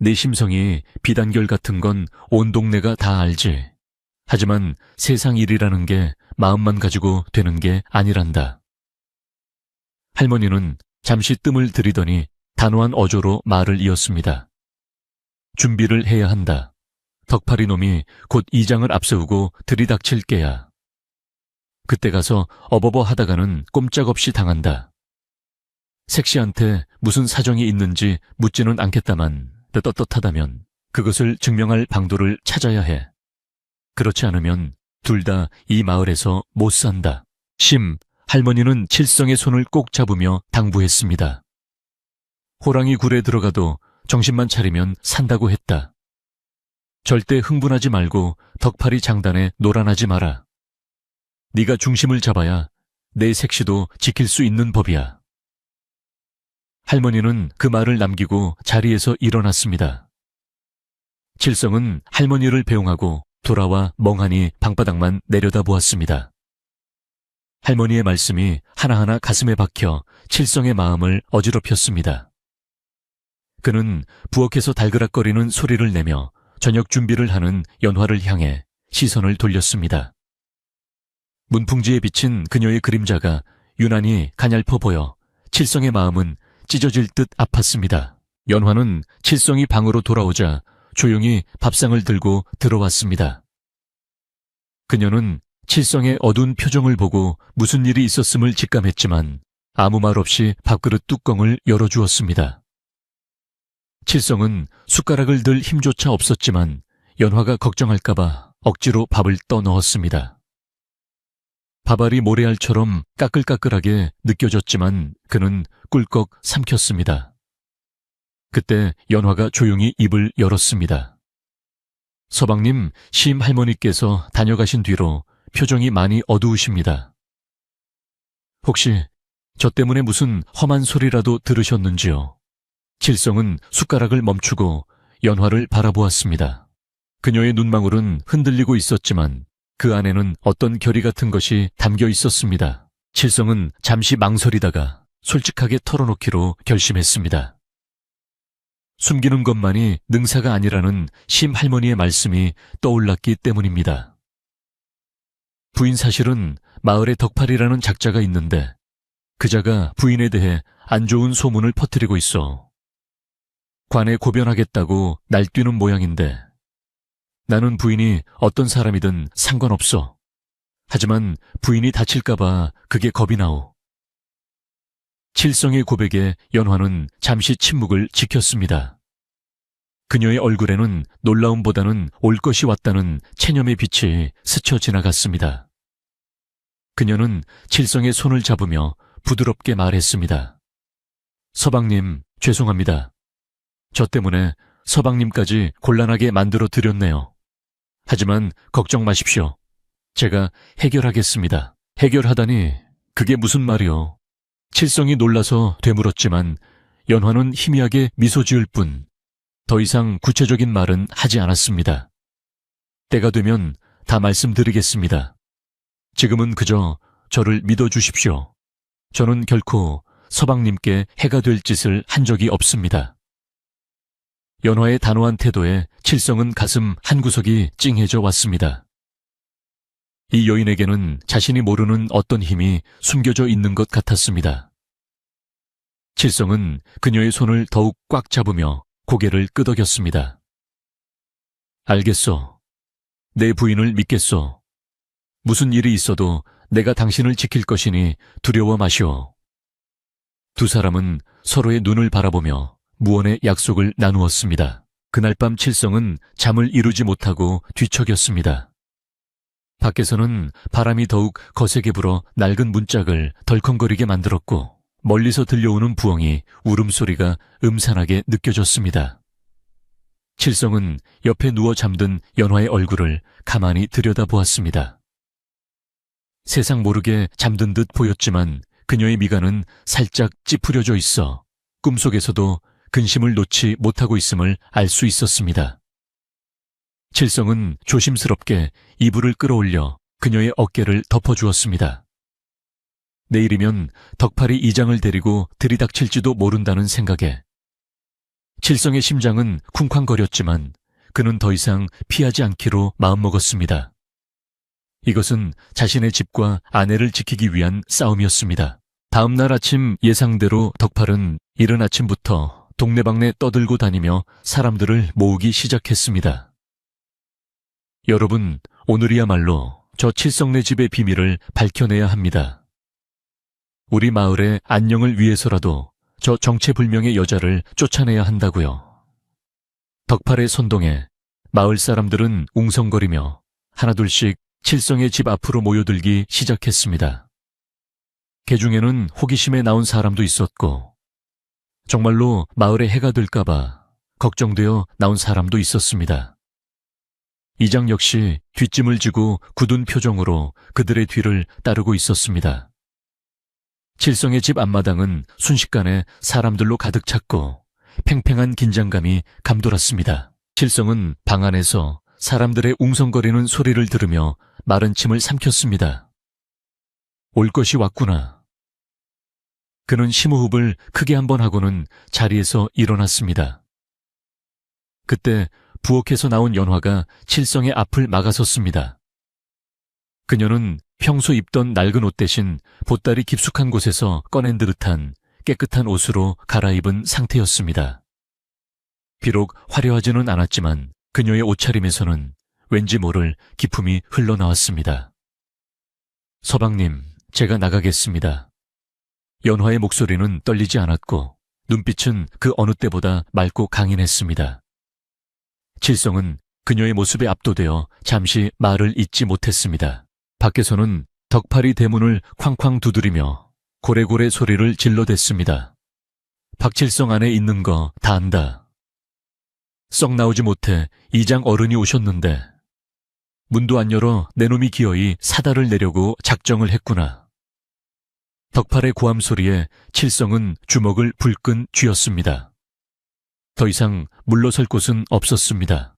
내 심성이 비단결 같은 건 온 동네가 다 알지. 하지만 세상 일이라는 게 마음만 가지고 되는 게 아니란다. 할머니는 잠시 뜸을 들이더니 단호한 어조로 말을 이었습니다. 준비를 해야 한다. 덕파리 놈이 곧 이장을 앞세우고 들이닥칠 게야. 그때 가서 어버버 하다가는 꼼짝없이 당한다. 색시한테 무슨 사정이 있는지 묻지는 않겠다만 떳떳하다면 그것을 증명할 방도를 찾아야 해. 그렇지 않으면 둘 다 이 마을에서 못 산다. 할머니는 칠성의 손을 꼭 잡으며 당부했습니다. 호랑이 굴에 들어가도 정신만 차리면 산다고 했다. 절대 흥분하지 말고 덕파리 장단에 노란하지 마라. 네가 중심을 잡아야 내 색시도 지킬 수 있는 법이야. 할머니는 그 말을 남기고 자리에서 일어났습니다. 칠성은 할머니를 배웅하고 돌아와 멍하니 방바닥만 내려다보았습니다. 할머니의 말씀이 하나하나 가슴에 박혀 칠성의 마음을 어지럽혔습니다. 그는 부엌에서 달그락거리는 소리를 내며 저녁 준비를 하는 연화를 향해 시선을 돌렸습니다. 문풍지에 비친 그녀의 그림자가 유난히 가냘퍼 보여 칠성의 마음은 찢어질 듯 아팠습니다. 연화는 칠성이 방으로 돌아오자 조용히 밥상을 들고 들어왔습니다. 그녀는 칠성의 어두운 표정을 보고 무슨 일이 있었음을 직감했지만 아무 말 없이 밥그릇 뚜껑을 열어주었습니다. 칠성은 숟가락을 들 힘조차 없었지만 연화가 걱정할까봐 억지로 밥을 떠넣었습니다. 밥알이 모래알처럼 까끌까끌하게 느껴졌지만 그는 꿀꺽 삼켰습니다. 그때 연화가 조용히 입을 열었습니다. 서방님, 심할머니께서 다녀가신 뒤로 표정이 많이 어두우십니다. 혹시 저 때문에 무슨 험한 소리라도 들으셨는지요? 칠성은 숟가락을 멈추고 연화를 바라보았습니다. 그녀의 눈망울은 흔들리고 있었지만 그 안에는 어떤 결의 같은 것이 담겨 있었습니다. 칠성은 잠시 망설이다가 솔직하게 털어놓기로 결심했습니다. 숨기는 것만이 능사가 아니라는 심할머니의 말씀이 떠올랐기 때문입니다. 부인 사실은 마을에 덕팔이라는 작자가 있는데 그 자가 부인에 대해 안 좋은 소문을 퍼뜨리고 있어. 관에 고변하겠다고 날뛰는 모양인데 나는 부인이 어떤 사람이든 상관없어. 하지만 부인이 다칠까봐 그게 겁이 나오. 칠성의 고백에 연화는 잠시 침묵을 지켰습니다. 그녀의 얼굴에는 놀라움보다는 올 것이 왔다는 체념의 빛이 스쳐 지나갔습니다. 그녀는 칠성의 손을 잡으며 부드럽게 말했습니다. 서방님, 죄송합니다. 저 때문에 서방님까지 곤란하게 만들어 드렸네요. 하지만 걱정 마십시오. 제가 해결하겠습니다. 해결하다니 그게 무슨 말이오. 칠성이 놀라서 되물었지만 연화는 희미하게 미소 지을 뿐 더 이상 구체적인 말은 하지 않았습니다. 때가 되면 다 말씀드리겠습니다. 지금은 그저 저를 믿어주십시오. 저는 결코 서방님께 해가 될 짓을 한 적이 없습니다. 연화의 단호한 태도에 칠성은 가슴 한구석이 찡해져 왔습니다. 이 여인에게는 자신이 모르는 어떤 힘이 숨겨져 있는 것 같았습니다. 칠성은 그녀의 손을 더욱 꽉 잡으며 고개를 끄덕였습니다. 알겠소. 내 부인을 믿겠소. 무슨 일이 있어도 내가 당신을 지킬 것이니 두려워 마시오. 두 사람은 서로의 눈을 바라보며 무언의 약속을 나누었습니다. 그날 밤 칠성은 잠을 이루지 못하고 뒤척였습니다. 밖에서는 바람이 더욱 거세게 불어 낡은 문짝을 덜컹거리게 만들었고 멀리서 들려오는 부엉이 울음소리가 음산하게 느껴졌습니다. 칠성은 옆에 누워 잠든 연화의 얼굴을 가만히 들여다보았습니다. 세상 모르게 잠든 듯 보였지만 그녀의 미간은 살짝 찌푸려져 있어 꿈속에서도 근심을 놓지 못하고 있음을 알 수 있었습니다. 칠성은 조심스럽게 이불을 끌어올려 그녀의 어깨를 덮어주었습니다. 내일이면 덕팔이 이장을 데리고 들이닥칠지도 모른다는 생각에 칠성의 심장은 쿵쾅거렸지만 그는 더 이상 피하지 않기로 마음먹었습니다. 이것은 자신의 집과 아내를 지키기 위한 싸움이었습니다. 다음 날 아침 예상대로 덕팔은 이른 아침부터 동네방네 떠들고 다니며 사람들을 모으기 시작했습니다. 여러분, 오늘이야말로 저 칠성네 집의 비밀을 밝혀내야 합니다. 우리 마을의 안녕을 위해서라도 저 정체불명의 여자를 쫓아내야 한다고요. 덕팔의 선동에 마을 사람들은 웅성거리며 하나둘씩 칠성의 집 앞으로 모여들기 시작했습니다. 그 중에는 호기심에 나온 사람도 있었고 정말로 마을에 해가 될까봐 걱정되어 나온 사람도 있었습니다. 이장 역시 뒷짐을 지고 굳은 표정으로 그들의 뒤를 따르고 있었습니다. 칠성의 집 앞마당은 순식간에 사람들로 가득 찼고 팽팽한 긴장감이 감돌았습니다. 칠성은 방 안에서 사람들의 웅성거리는 소리를 들으며 마른 침을 삼켰습니다. 올 것이 왔구나. 그는 심호흡을 크게 한번 하고는 자리에서 일어났습니다. 그때 부엌에서 나온 연화가 칠성의 앞을 막아섰습니다. 그녀는 평소 입던 낡은 옷 대신 보따리 깊숙한 곳에서 꺼낸 듯한 깨끗한 옷으로 갈아입은 상태였습니다. 비록 화려하지는 않았지만 그녀의 옷차림에서는 왠지 모를 기품이 흘러나왔습니다. 서방님, 제가 나가겠습니다. 연화의 목소리는 떨리지 않았고 눈빛은 그 어느 때보다 맑고 강인했습니다. 칠성은 그녀의 모습에 압도되어 잠시 말을 잇지 못했습니다. 밖에서는 덕팔이 대문을 쾅쾅 두드리며 고래고래 소리를 질러댔습니다. 박칠성 안에 있는 거 다 안다. 썩 나오지 못해 이장 어른이 오셨는데 문도 안 열어 내 놈이 기어이 사다를 내려고 작정을 했구나. 덕팔의 고함 소리에 칠성은 주먹을 불끈 쥐었습니다. 더 이상 물러설 곳은 없었습니다.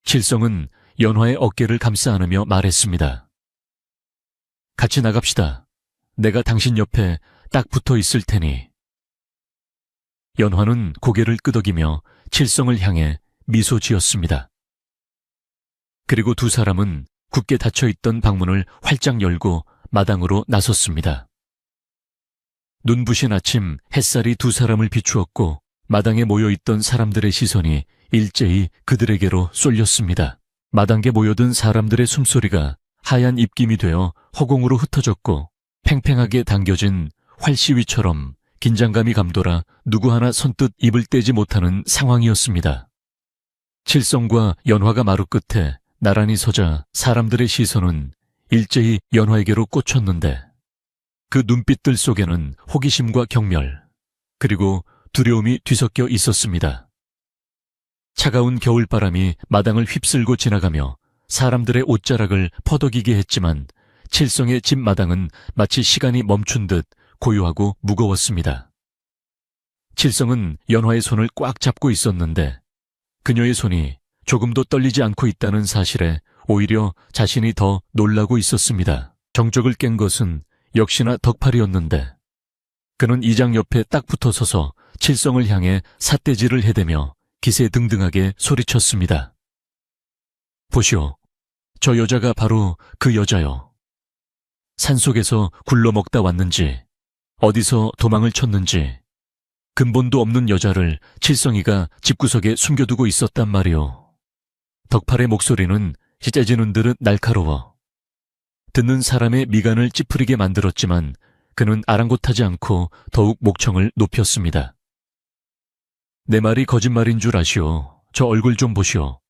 칠성은 연화의 어깨를 감싸 안으며 말했습니다. 같이 나갑시다. 내가 당신 옆에 딱 붙어 있을 테니. 연화는 고개를 끄덕이며 칠성을 향해 미소 지었습니다. 그리고 두 사람은 굳게 닫혀있던 방문을 활짝 열고 마당으로 나섰습니다. 눈부신 아침 햇살이 두 사람을 비추었고 마당에 모여있던 사람들의 시선이 일제히 그들에게로 쏠렸습니다. 마당에 모여든 사람들의 숨소리가 하얀 입김이 되어 허공으로 흩어졌고 팽팽하게 당겨진 활시위처럼 긴장감이 감돌아 누구 하나 선뜻 입을 떼지 못하는 상황이었습니다. 칠성과 연화가 마루 끝에 나란히 서자 사람들의 시선은 일제히 연화에게로 꽂혔는데 그 눈빛들 속에는 호기심과 경멸, 그리고 두려움이 뒤섞여 있었습니다. 차가운 겨울바람이 마당을 휩쓸고 지나가며 사람들의 옷자락을 퍼덕이게 했지만 칠성의 집 마당은 마치 시간이 멈춘 듯 고요하고 무거웠습니다. 칠성은 연화의 손을 꽉 잡고 있었는데 그녀의 손이 조금도 떨리지 않고 있다는 사실에 오히려 자신이 더 놀라고 있었습니다. 정적을 깬 것은 역시나 덕팔이었는데 그는 이장 옆에 딱 붙어 서서 칠성을 향해 삿대질을 해대며 기세등등하게 소리쳤습니다. 보시오, 저 여자가 바로 그 여자요. 산속에서 굴러먹다 왔는지 어디서 도망을 쳤는지 근본도 없는 여자를 칠성이가 집구석에 숨겨두고 있었단 말이오. 덕팔의 목소리는 찢어지는 듯 날카로워 듣는 사람의 미간을 찌푸리게 만들었지만 그는 아랑곳하지 않고 더욱 목청을 높였습니다. 내 말이 거짓말인 줄 아시오. 저 얼굴 좀 보시오.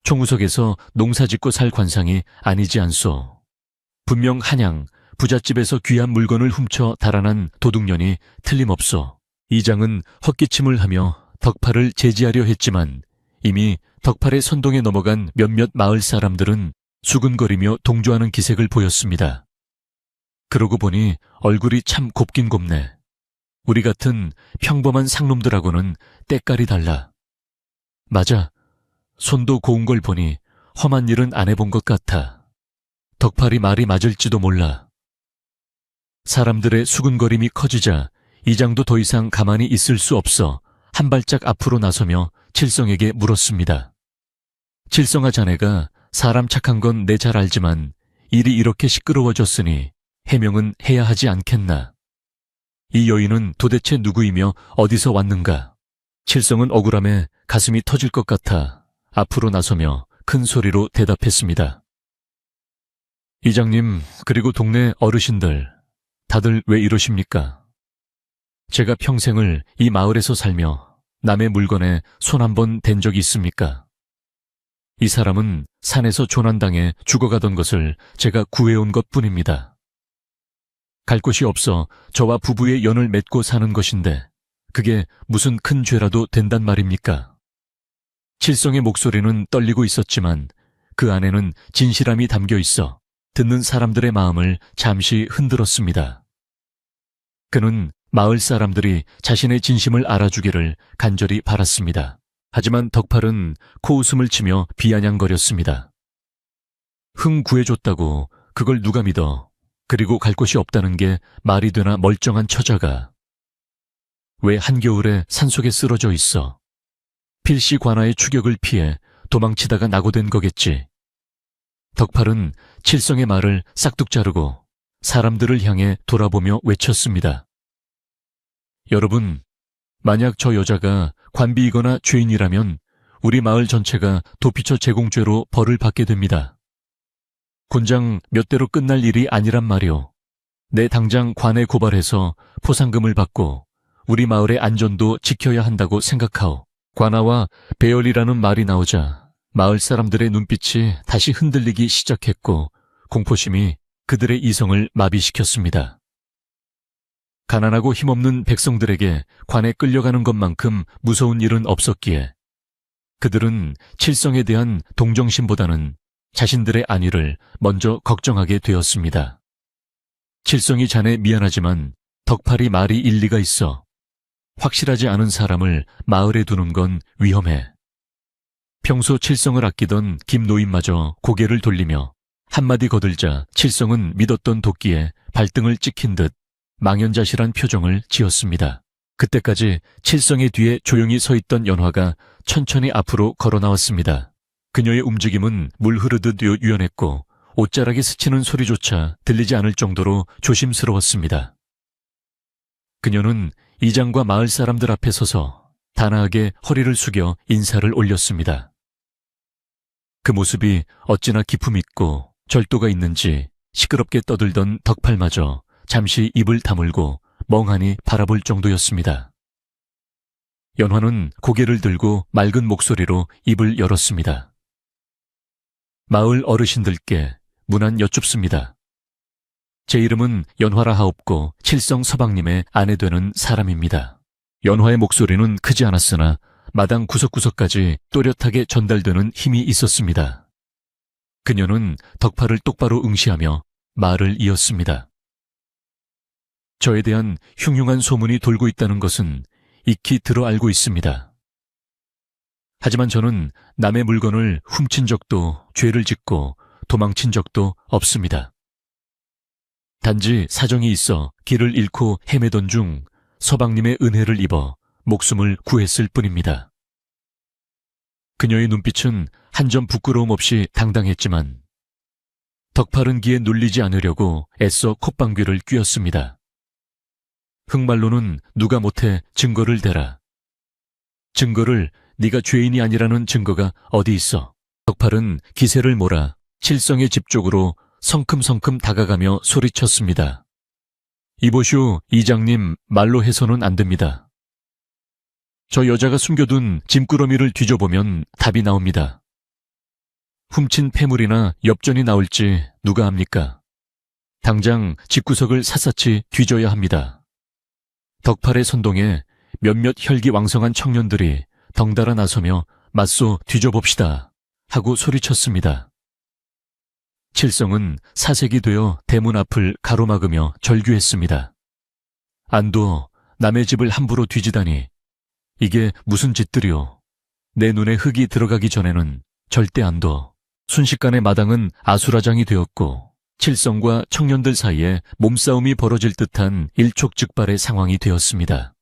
총우석에서 농사짓고 살 관상이 아니지 않소. 분명 한양, 부잣집에서 귀한 물건을 훔쳐 달아난 도둑년이 틀림없소. 이장은 헛기침을 하며 덕팔을 제지하려 했지만 이미 덕팔의 선동에 넘어간 몇몇 마을 사람들은 수근거리며 동조하는 기색을 보였습니다. 그러고 보니 얼굴이 참 곱긴 곱네. 우리 같은 평범한 상놈들하고는 때깔이 달라. 맞아. 손도 고운 걸 보니 험한 일은 안 해본 것 같아. 덕팔이 말이 맞을지도 몰라. 사람들의 수근거림이 커지자 이장도 더 이상 가만히 있을 수 없어 한 발짝 앞으로 나서며 칠성에게 물었습니다. 칠성아, 자네가 사람 착한 건 내 잘 알지만 일이 이렇게 시끄러워졌으니 해명은 해야 하지 않겠나. 이 여인은 도대체 누구이며 어디서 왔는가? 칠성은 억울함에 가슴이 터질 것 같아 앞으로 나서며 큰 소리로 대답했습니다. 이장님, 그리고 동네 어르신들, 다들 왜 이러십니까? 제가 평생을 이 마을에서 살며 남의 물건에 손 한 번 댄 적이 있습니까? 이 사람은 산에서 조난당해 죽어가던 것을 제가 구해온 것뿐입니다. 갈 곳이 없어 저와 부부의 연을 맺고 사는 것인데 그게 무슨 큰 죄라도 된단 말입니까? 칠성의 목소리는 떨리고 있었지만 그 안에는 진실함이 담겨 있어 듣는 사람들의 마음을 잠시 흔들었습니다. 그는 마을 사람들이 자신의 진심을 알아주기를 간절히 바랐습니다. 하지만 덕팔은 코웃음을 치며 비아냥거렸습니다. 흥 구해줬다고 그걸 누가 믿어. 그리고 갈 곳이 없다는 게 말이 되나 멀쩡한 처자가. 왜 한겨울에 산속에 쓰러져 있어. 필시 관아의 추격을 피해 도망치다가 낙오된 거겠지. 덕팔은 칠성의 말을 싹둑 자르고 사람들을 향해 돌아보며 외쳤습니다. 여러분, 만약 저 여자가 관비이거나 죄인이라면 우리 마을 전체가 도피처 제공죄로 벌을 받게 됩니다. 곤장 몇 대로 끝날 일이 아니란 말이오. 내 당장 관에 고발해서 포상금을 받고 우리 마을의 안전도 지켜야 한다고 생각하오. 관아와 배열이라는 말이 나오자 마을 사람들의 눈빛이 다시 흔들리기 시작했고 공포심이 그들의 이성을 마비시켰습니다. 가난하고 힘없는 백성들에게 관에 끌려가는 것만큼 무서운 일은 없었기에 그들은 칠성에 대한 동정심보다는 자신들의 안위를 먼저 걱정하게 되었습니다. 칠성이 자네 미안하지만 덕팔이 말이 일리가 있어. 확실하지 않은 사람을 마을에 두는 건 위험해. 평소 칠성을 아끼던 김노인마저 고개를 돌리며 한마디 거들자 칠성은 믿었던 도끼에 발등을 찍힌 듯 망연자실한 표정을 지었습니다. 그때까지 칠성의 뒤에 조용히 서 있던 연화가 천천히 앞으로 걸어 나왔습니다. 그녀의 움직임은 물 흐르듯 유연했고 옷자락이 스치는 소리조차 들리지 않을 정도로 조심스러웠습니다. 그녀는 이장과 마을 사람들 앞에 서서 단아하게 허리를 숙여 인사를 올렸습니다. 그 모습이 어찌나 기품 있고 절도가 있는지 시끄럽게 떠들던 덕팔마저 잠시 입을 다물고 멍하니 바라볼 정도였습니다. 연화는 고개를 들고 맑은 목소리로 입을 열었습니다. 마을 어르신들께 문안 여쭙습니다. 제 이름은 연화라 하옵고 칠성 서방님의 아내 되는 사람입니다. 연화의 목소리는 크지 않았으나 마당 구석구석까지 또렷하게 전달되는 힘이 있었습니다. 그녀는 덕팔을 똑바로 응시하며 말을 이었습니다. 저에 대한 흉흉한 소문이 돌고 있다는 것은 익히 들어 알고 있습니다. 하지만 저는 남의 물건을 훔친 적도 죄를 짓고 도망친 적도 없습니다. 단지 사정이 있어 길을 잃고 헤매던 중 서방님의 은혜를 입어 목숨을 구했을 뿐입니다. 그녀의 눈빛은 한 점 부끄러움 없이 당당했지만 덕팔은 기에 눌리지 않으려고 애써 콧방귀를 뀌었습니다. 흑말로는 누가 못해 증거를 대라. 증거를 네가 죄인이 아니라는 증거가 어디 있어. 덕팔은 기세를 몰아 칠성의 집 쪽으로 성큼성큼 다가가며 소리쳤습니다. 이보시오, 이장님, 말로 해서는 안 됩니다. 저 여자가 숨겨둔 짐꾸러미를 뒤져보면 답이 나옵니다. 훔친 폐물이나 엽전이 나올지 누가 압니까? 당장 집구석을 샅샅이 뒤져야 합니다. 덕팔의 선동에 몇몇 혈기왕성한 청년들이 덩달아 나서며 맞소 뒤져봅시다 하고 소리쳤습니다. 칠성은 사색이 되어 대문 앞을 가로막으며 절규했습니다. 안도 남의 집을 함부로 뒤지다니 이게 무슨 짓들이오. 내 눈에 흙이 들어가기 전에는 절대 안둬. 순식간에 마당은 아수라장이 되었고 칠성과 청년들 사이에 몸싸움이 벌어질 듯한 일촉즉발의 상황이 되었습니다.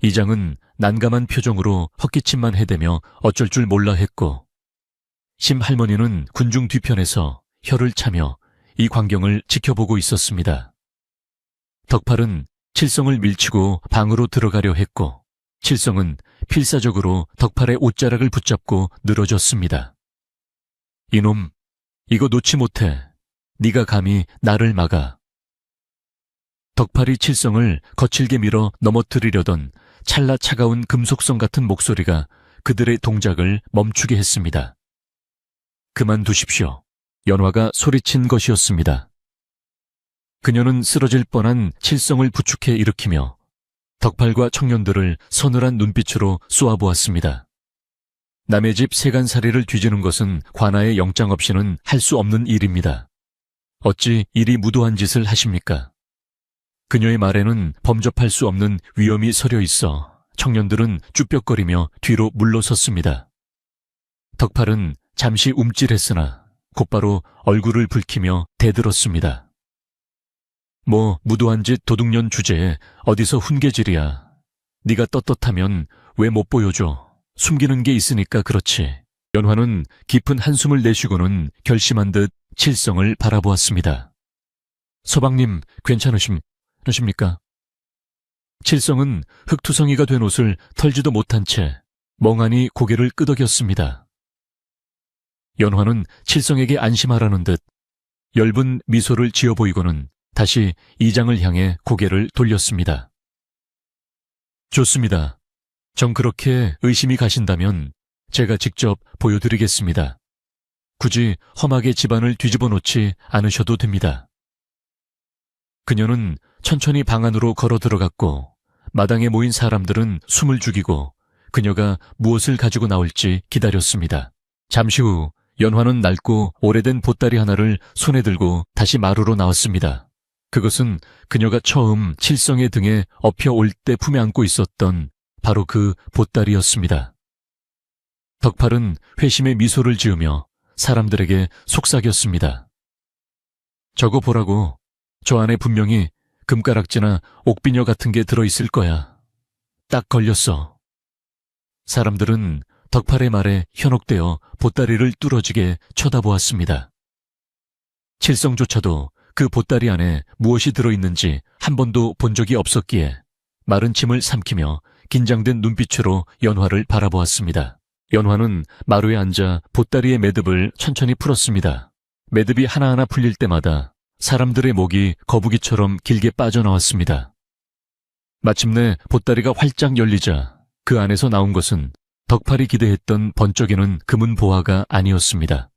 이장은 난감한 표정으로 헛기침만 해대며 어쩔 줄 몰라 했고 심할머니는 군중 뒤편에서 혀를 차며 이 광경을 지켜보고 있었습니다. 덕팔은 칠성을 밀치고 방으로 들어가려 했고 칠성은 필사적으로 덕팔의 옷자락을 붙잡고 늘어졌습니다. 이놈, 이거 놓지 못해. 네가 감히 나를 막아. 덕팔이 칠성을 거칠게 밀어 넘어뜨리려던 찰나 차가운 금속성 같은 목소리가 그들의 동작을 멈추게 했습니다. 그만두십시오. 연화가 소리친 것이었습니다. 그녀는 쓰러질 뻔한 칠성을 부축해 일으키며 덕팔과 청년들을 서늘한 눈빛으로 쏘아보았습니다. 남의 집 세간살이를 뒤지는 것은 관아의 영장 없이는 할 수 없는 일입니다. 어찌 이리 무도한 짓을 하십니까? 그녀의 말에는 범접할 수 없는 위험이 서려 있어 청년들은 쭈뼛거리며 뒤로 물러섰습니다. 덕팔은 잠시 움찔했으나 곧바로 얼굴을 붉히며 대들었습니다. 뭐 무도한 짓 도둑년 주제에 어디서 훈계질이야. 네가 떳떳하면 왜 못 보여줘. 숨기는 게 있으니까 그렇지. 연화는 깊은 한숨을 내쉬고는 결심한 듯 칠성을 바라보았습니다. 서방님, 괜찮으십니까? 칠성은 흙투성이가 된 옷을 털지도 못한 채 멍하니 고개를 끄덕였습니다. 연화는 칠성에게 안심하라는 듯 엷은 미소를 지어 보이고는 다시 이장을 향해 고개를 돌렸습니다. 좋습니다. 정 그렇게 의심이 가신다면 제가 직접 보여드리겠습니다. 굳이 험하게 집안을 뒤집어 놓지 않으셔도 됩니다. 그녀는 천천히 방 안으로 걸어 들어갔고 마당에 모인 사람들은 숨을 죽이고 그녀가 무엇을 가지고 나올지 기다렸습니다. 잠시 후 연화는 낡고 오래된 보따리 하나를 손에 들고 다시 마루로 나왔습니다. 그것은 그녀가 처음 칠성의 등에 엎혀 올 때 품에 안고 있었던 바로 그 보따리였습니다. 덕팔은 회심의 미소를 지으며 사람들에게 속삭였습니다. 저거 보라고. 저 안에 분명히 금가락지나 옥비녀 같은 게 들어있을 거야. 딱 걸렸어. 사람들은 덕팔의 말에 현혹되어 보따리를 뚫어지게 쳐다보았습니다. 칠성조차도 그 보따리 안에 무엇이 들어있는지 한 번도 본 적이 없었기에 마른 침을 삼키며 긴장된 눈빛으로 연화를 바라보았습니다. 연화는 마루에 앉아 보따리의 매듭을 천천히 풀었습니다. 매듭이 하나하나 풀릴 때마다 사람들의 목이 거북이처럼 길게 빠져나왔습니다. 마침내 보따리가 활짝 열리자 그 안에서 나온 것은 덕팔이 기대했던 번쩍이는 금은 보화가 아니었습니다.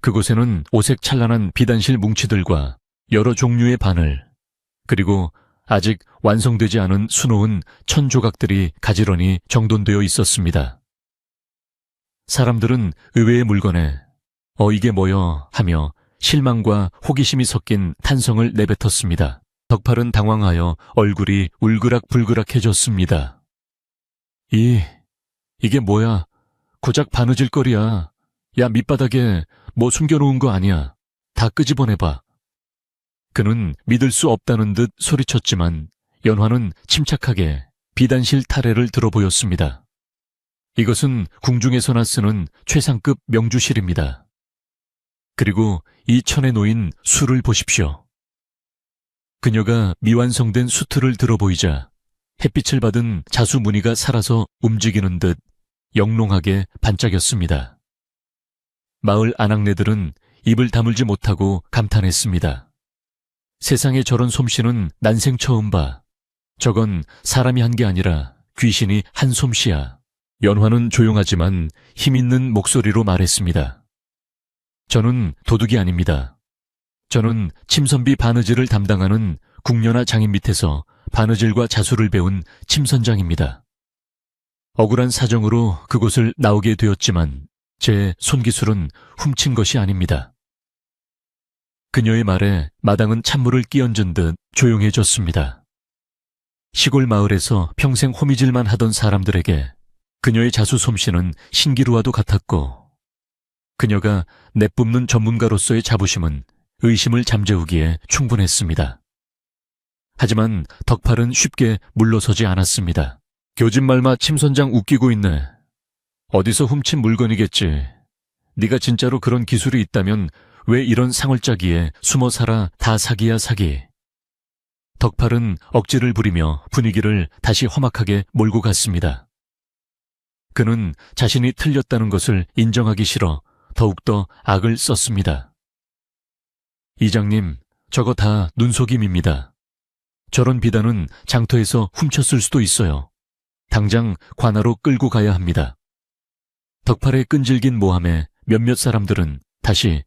그곳에는 오색 찬란한 비단실 뭉치들과 여러 종류의 바늘, 그리고 아직 완성되지 않은 수놓은 천 조각들이 가지런히 정돈되어 있었습니다. 사람들은 의외의 물건에 이게 뭐여 하며 실망과 호기심이 섞인 탄성을 내뱉었습니다. 덕팔은 당황하여 얼굴이 울그락불그락해졌습니다. 이게 뭐야? 고작 바느질거리야. 야, 밑바닥에 뭐 숨겨놓은 거 아니야. 다 끄집어내봐. 그는 믿을 수 없다는 듯 소리쳤지만 연화는 침착하게 비단실 타래를 들어 보였습니다. 이것은 궁중에서나 쓰는 최상급 명주실입니다. 그리고 이 천에 놓인 수를 보십시오. 그녀가 미완성된 수틀을 들어 보이자 햇빛을 받은 자수 무늬가 살아서 움직이는 듯 영롱하게 반짝였습니다. 마을 아낙네들은 입을 다물지 못하고 감탄했습니다. 세상에 저런 솜씨는 난생 처음 봐. 저건 사람이 한 게 아니라 귀신이 한 솜씨야. 연화는 조용하지만 힘있는 목소리로 말했습니다. 저는 도둑이 아닙니다. 저는 침선비 바느질을 담당하는 궁녀나 장인 밑에서 바느질과 자수를 배운 침선장입니다. 억울한 사정으로 그곳을 나오게 되었지만 제 손기술은 훔친 것이 아닙니다. 그녀의 말에 마당은 찬물을 끼얹은 듯 조용해졌습니다. 시골 마을에서 평생 호미질만 하던 사람들에게 그녀의 자수 솜씨는 신기루와도 같았고 그녀가 내뿜는 전문가로서의 자부심은 의심을 잠재우기에 충분했습니다. 하지만 덕팔은 쉽게 물러서지 않았습니다. 교진말마 침선장 웃기고 있네. 어디서 훔친 물건이겠지. 네가 진짜로 그런 기술이 있다면 왜 이런 상을짜기에 숨어 살아 다 사기야 사기. 덕팔은 억지를 부리며 분위기를 다시 험악하게 몰고 갔습니다. 그는 자신이 틀렸다는 것을 인정하기 싫어 더욱더 악을 썼습니다. 이장님, 저거 다 눈속임입니다. 저런 비단은 장터에서 훔쳤을 수도 있어요. 당장 관하로 끌고 가야 합니다. 덕팔의 끈질긴 모함에 몇몇 사람들은 다시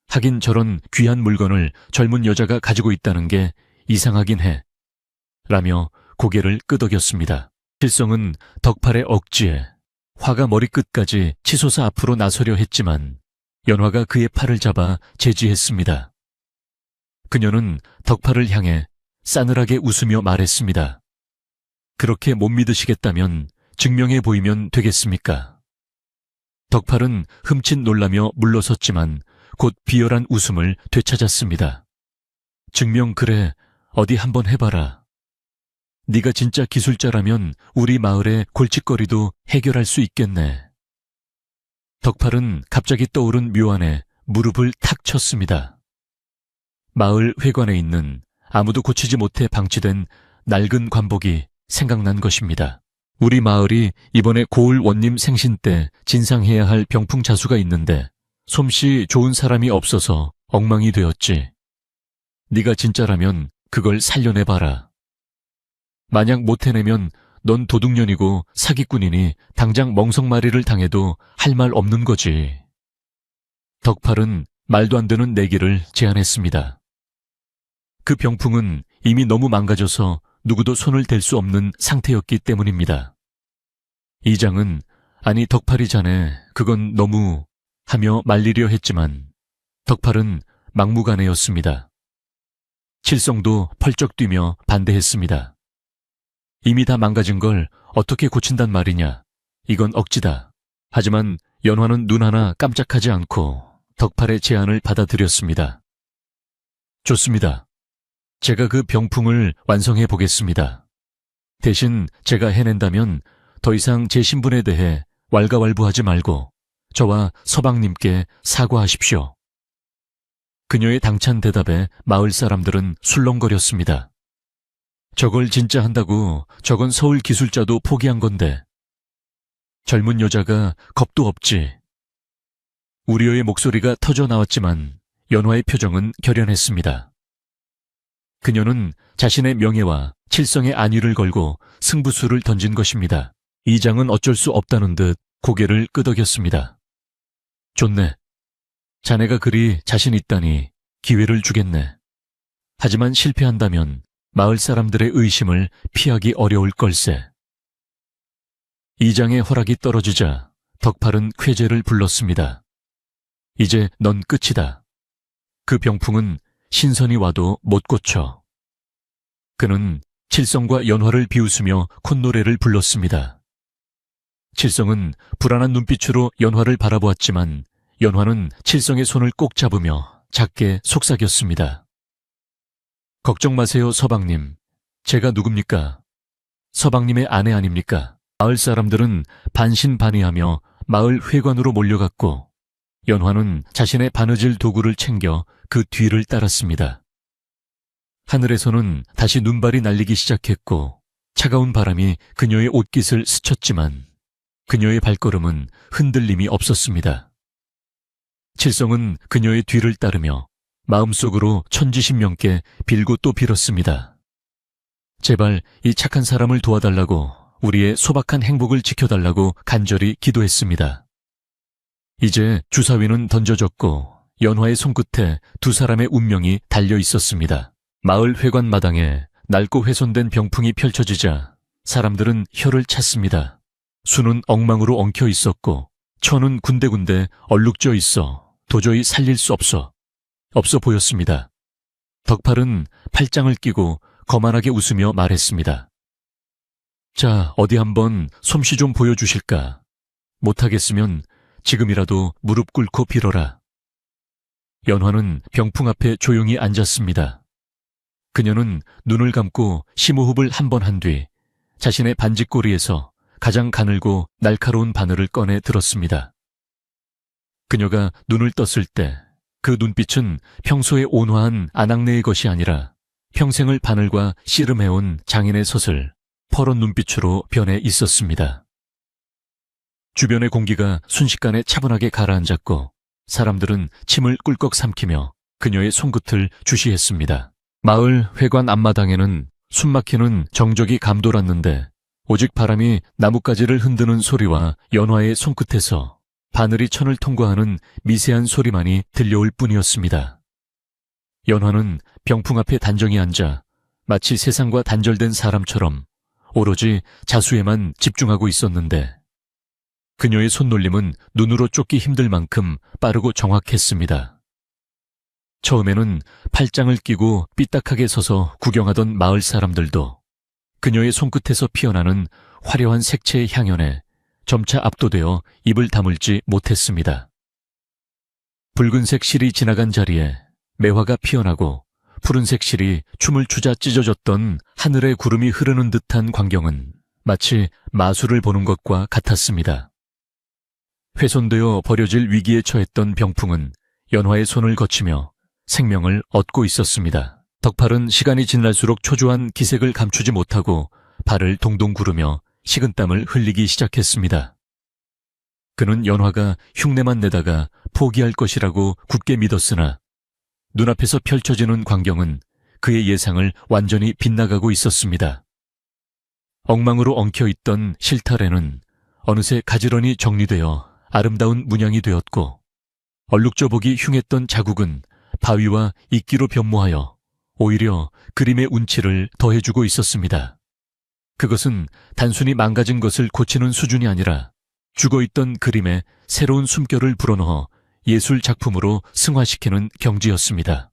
하긴 저런 귀한 물건을 젊은 여자가 가지고 있다는 게 이상하긴 해. 라며 고개를 끄덕였습니다. 필성은 덕팔의 억지에 화가 머리끝까지 치솟아 앞으로 나서려 했지만 연화가 그의 팔을 잡아 제지했습니다. 그녀는 덕팔을 향해 싸늘하게 웃으며 말했습니다. 그렇게 못 믿으시겠다면 증명해 보이면 되겠습니까? 덕팔은 흠칫 놀라며 물러섰지만 곧 비열한 웃음을 되찾았습니다. 증명 그래, 어디 한번 해봐라. 네가 진짜 기술자라면 우리 마을의 골칫거리도 해결할 수 있겠네. 덕팔은 갑자기 떠오른 묘안에 무릎을 탁 쳤습니다. 마을 회관에 있는 아무도 고치지 못해 방치된 낡은 관복이 생각난 것입니다. 우리 마을이 이번에 고을 원님 생신 때 진상해야 할 병풍자수가 있는데 솜씨 좋은 사람이 없어서 엉망이 되었지. 네가 진짜라면 그걸 살려내봐라. 만약 못 해내면 넌 도둑년이고 사기꾼이니 당장 멍석마리를 당해도 할 말 없는 거지. 덕팔은 말도 안 되는 내기를 제안했습니다. 그 병풍은 이미 너무 망가져서 누구도 손을 댈 수 없는 상태였기 때문입니다. 이장은 아니 덕팔이 자네 그건 너무 하며 말리려 했지만 덕팔은 막무가내였습니다. 칠성도 펄쩍 뛰며 반대했습니다. 이미 다 망가진 걸 어떻게 고친단 말이냐. 이건 억지다. 하지만 연화는 눈 하나 깜짝하지 않고 덕팔의 제안을 받아들였습니다. 좋습니다. 제가 그 병풍을 완성해 보겠습니다. 대신 제가 해낸다면 더 이상 제 신분에 대해 왈가왈부하지 말고 저와 서방님께 사과하십시오. 그녀의 당찬 대답에 마을 사람들은 술렁거렸습니다. 저걸 진짜 한다고 저건 서울 기술자도 포기한 건데. 젊은 여자가 겁도 없지. 우려의 목소리가 터져 나왔지만 연화의 표정은 결연했습니다. 그녀는 자신의 명예와 칠성의 안위를 걸고 승부수를 던진 것입니다. 이장은 어쩔 수 없다는 듯 고개를 끄덕였습니다. 좋네. 자네가 그리 자신 있다니 기회를 주겠네. 하지만 실패한다면 마을 사람들의 의심을 피하기 어려울 걸세. 이장의 허락이 떨어지자 덕팔은 쾌재를 불렀습니다. 이제 넌 끝이다. 그 병풍은 신선이 와도 못 고쳐. 그는 칠성과 연화를 비웃으며 콧노래를 불렀습니다. 칠성은 불안한 눈빛으로 연화를 바라보았지만 연화는 칠성의 손을 꼭 잡으며 작게 속삭였습니다. 걱정 마세요, 서방님. 제가 누굽니까? 서방님의 아내 아닙니까? 마을 사람들은 반신반의하며 마을 회관으로 몰려갔고 연화는 자신의 바느질 도구를 챙겨 그 뒤를 따랐습니다. 하늘에서는 다시 눈발이 날리기 시작했고 차가운 바람이 그녀의 옷깃을 스쳤지만 그녀의 발걸음은 흔들림이 없었습니다. 칠성은 그녀의 뒤를 따르며 마음속으로 천지신명께 빌고 또 빌었습니다. 제발 이 착한 사람을 도와달라고, 우리의 소박한 행복을 지켜달라고 간절히 기도했습니다. 이제 주사위는 던져졌고 연화의 손끝에 두 사람의 운명이 달려 있었습니다. 마을 회관 마당에 낡고 훼손된 병풍이 펼쳐지자 사람들은 혀를 찼습니다. 수는 엉망으로 엉켜 있었고 천은 군데군데 얼룩져 있어 도저히 살릴 수 없어 보였습니다. 덕팔은 팔짱을 끼고 거만하게 웃으며 말했습니다. 자, 어디 한번 솜씨 좀 보여주실까? 못하겠으면 지금이라도 무릎 꿇고 빌어라. 연화는 병풍 앞에 조용히 앉았습니다. 그녀는 눈을 감고 심호흡을 한 번 한 뒤 자신의 반지꼬리에서 가장 가늘고 날카로운 바늘을 꺼내 들었습니다. 그녀가 눈을 떴을 때 그 눈빛은 평소의 온화한 아낙네의 것이 아니라 평생을 바늘과 씨름해온 장인의 솥을 퍼런 눈빛으로 변해 있었습니다. 주변의 공기가 순식간에 차분하게 가라앉았고 사람들은 침을 꿀꺽 삼키며 그녀의 손끝을 주시했습니다. 마을 회관 앞마당에는 숨막히는 정적이 감돌았는데 오직 바람이 나뭇가지를 흔드는 소리와 연화의 손끝에서 바늘이 천을 통과하는 미세한 소리만이 들려올 뿐이었습니다. 연화는 병풍 앞에 단정히 앉아 마치 세상과 단절된 사람처럼 오로지 자수에만 집중하고 있었는데 그녀의 손놀림은 눈으로 쫓기 힘들 만큼 빠르고 정확했습니다. 처음에는 팔짱을 끼고 삐딱하게 서서 구경하던 마을 사람들도 그녀의 손끝에서 피어나는 화려한 색채의 향연에 점차 압도되어 입을 다물지 못했습니다. 붉은색 실이 지나간 자리에 매화가 피어나고 푸른색 실이 춤을 추자 찢어졌던 하늘의 구름이 흐르는 듯한 광경은 마치 마술을 보는 것과 같았습니다. 훼손되어 버려질 위기에 처했던 병풍은 연화의 손을 거치며 생명을 얻고 있었습니다. 덕팔은 시간이 지날수록 초조한 기색을 감추지 못하고 발을 동동 구르며 식은땀을 흘리기 시작했습니다. 그는 연화가 흉내만 내다가 포기할 것이라고 굳게 믿었으나 눈앞에서 펼쳐지는 광경은 그의 예상을 완전히 빗나가고 있었습니다. 엉망으로 엉켜있던 실타래는 어느새 가지런히 정리되어 아름다운 문양이 되었고 얼룩져 보기 흉했던 자국은 바위와 이끼로 변모하여 오히려 그림의 운치를 더해주고 있었습니다. 그것은 단순히 망가진 것을 고치는 수준이 아니라 죽어있던 그림에 새로운 숨결을 불어넣어 예술 작품으로 승화시키는 경지였습니다.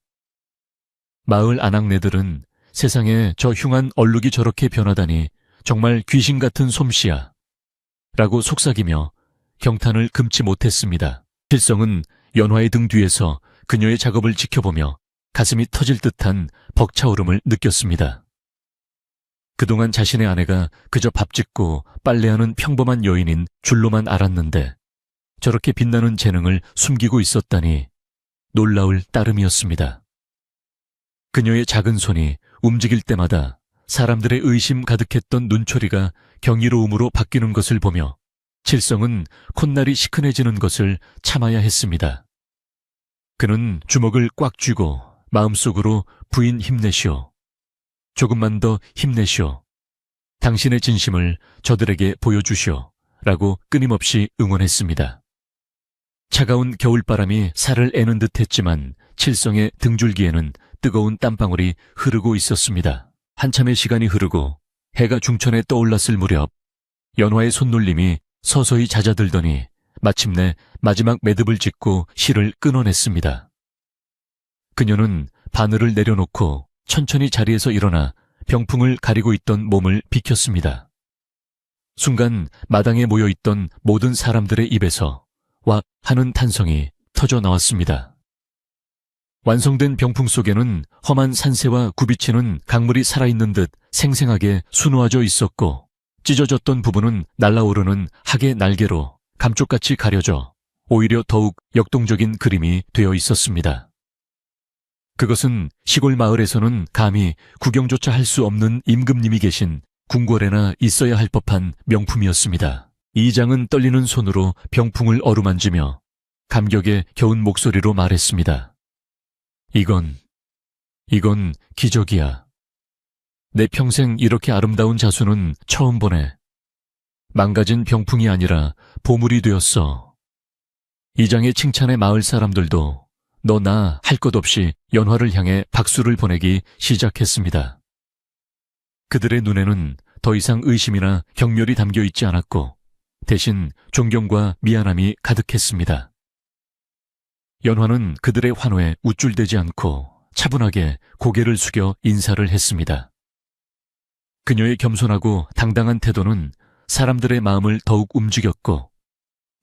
마을 아낙네들은 세상에 저 흉한 얼룩이 저렇게 변하다니 정말 귀신 같은 솜씨야 라고 속삭이며 경탄을 금치 못했습니다. 칠성은 연화의 등 뒤에서 그녀의 작업을 지켜보며 가슴이 터질 듯한 벅차오름을 느꼈습니다. 그동안 자신의 아내가 그저 밥짓고 빨래하는 평범한 여인인 줄로만 알았는데 저렇게 빛나는 재능을 숨기고 있었다니 놀라울 따름이었습니다. 그녀의 작은 손이 움직일 때마다 사람들의 의심 가득했던 눈초리가 경이로움으로 바뀌는 것을 보며 칠성은 콧날이 시큰해지는 것을 참아야 했습니다. 그는 주먹을 꽉 쥐고 마음속으로 부인 힘내시오. 조금만 더 힘내시오. 당신의 진심을 저들에게 보여주시오. 라고 끊임없이 응원했습니다. 차가운 겨울바람이 살을 애는 듯 했지만 칠성의 등줄기에는 뜨거운 땀방울이 흐르고 있었습니다. 한참의 시간이 흐르고 해가 중천에 떠올랐을 무렵 연화의 손놀림이 서서히 잦아들더니 마침내 마지막 매듭을 짓고 실을 끊어냈습니다. 그녀는 바늘을 내려놓고 천천히 자리에서 일어나 병풍을 가리고 있던 몸을 비켰습니다. 순간 마당에 모여있던 모든 사람들의 입에서 와 하는 탄성이 터져 나왔습니다. 완성된 병풍 속에는 험한 산새와 굽이치는 강물이 살아있는 듯 생생하게 수놓아져 있었고 찢어졌던 부분은 날아오르는 학의 날개로 감쪽같이 가려져 오히려 더욱 역동적인 그림이 되어 있었습니다. 그것은 시골 마을에서는 감히 구경조차 할 수 없는 임금님이 계신 궁궐에나 있어야 할 법한 명품이었습니다. 이장은 떨리는 손으로 병풍을 어루만지며 감격에 겨운 목소리로 말했습니다. 이건 기적이야. 내 평생 이렇게 아름다운 자수는 처음 보네. 망가진 병풍이 아니라 보물이 되었어. 이장의 칭찬에 마을 사람들도 너 나 할 것 없이 연화를 향해 박수를 보내기 시작했습니다. 그들의 눈에는 더 이상 의심이나 경멸이 담겨 있지 않았고 대신 존경과 미안함이 가득했습니다. 연화는 그들의 환호에 우쭐대지 않고 차분하게 고개를 숙여 인사를 했습니다. 그녀의 겸손하고 당당한 태도는 사람들의 마음을 더욱 움직였고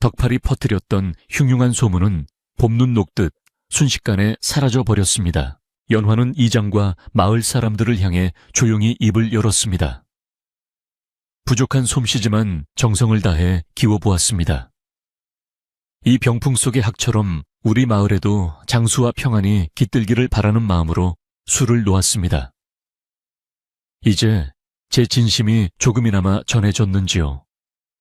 덕팔이 퍼뜨렸던 흉흉한 소문은 봄눈 녹듯 순식간에 사라져 버렸습니다. 연화는 이장과 마을 사람들을 향해 조용히 입을 열었습니다. 부족한 솜씨지만 정성을 다해 기워보았습니다. 이 병풍 속의 학처럼 우리 마을에도 장수와 평안이 깃들기를 바라는 마음으로 술을 놓았습니다. 이제 제 진심이 조금이나마 전해졌는지요.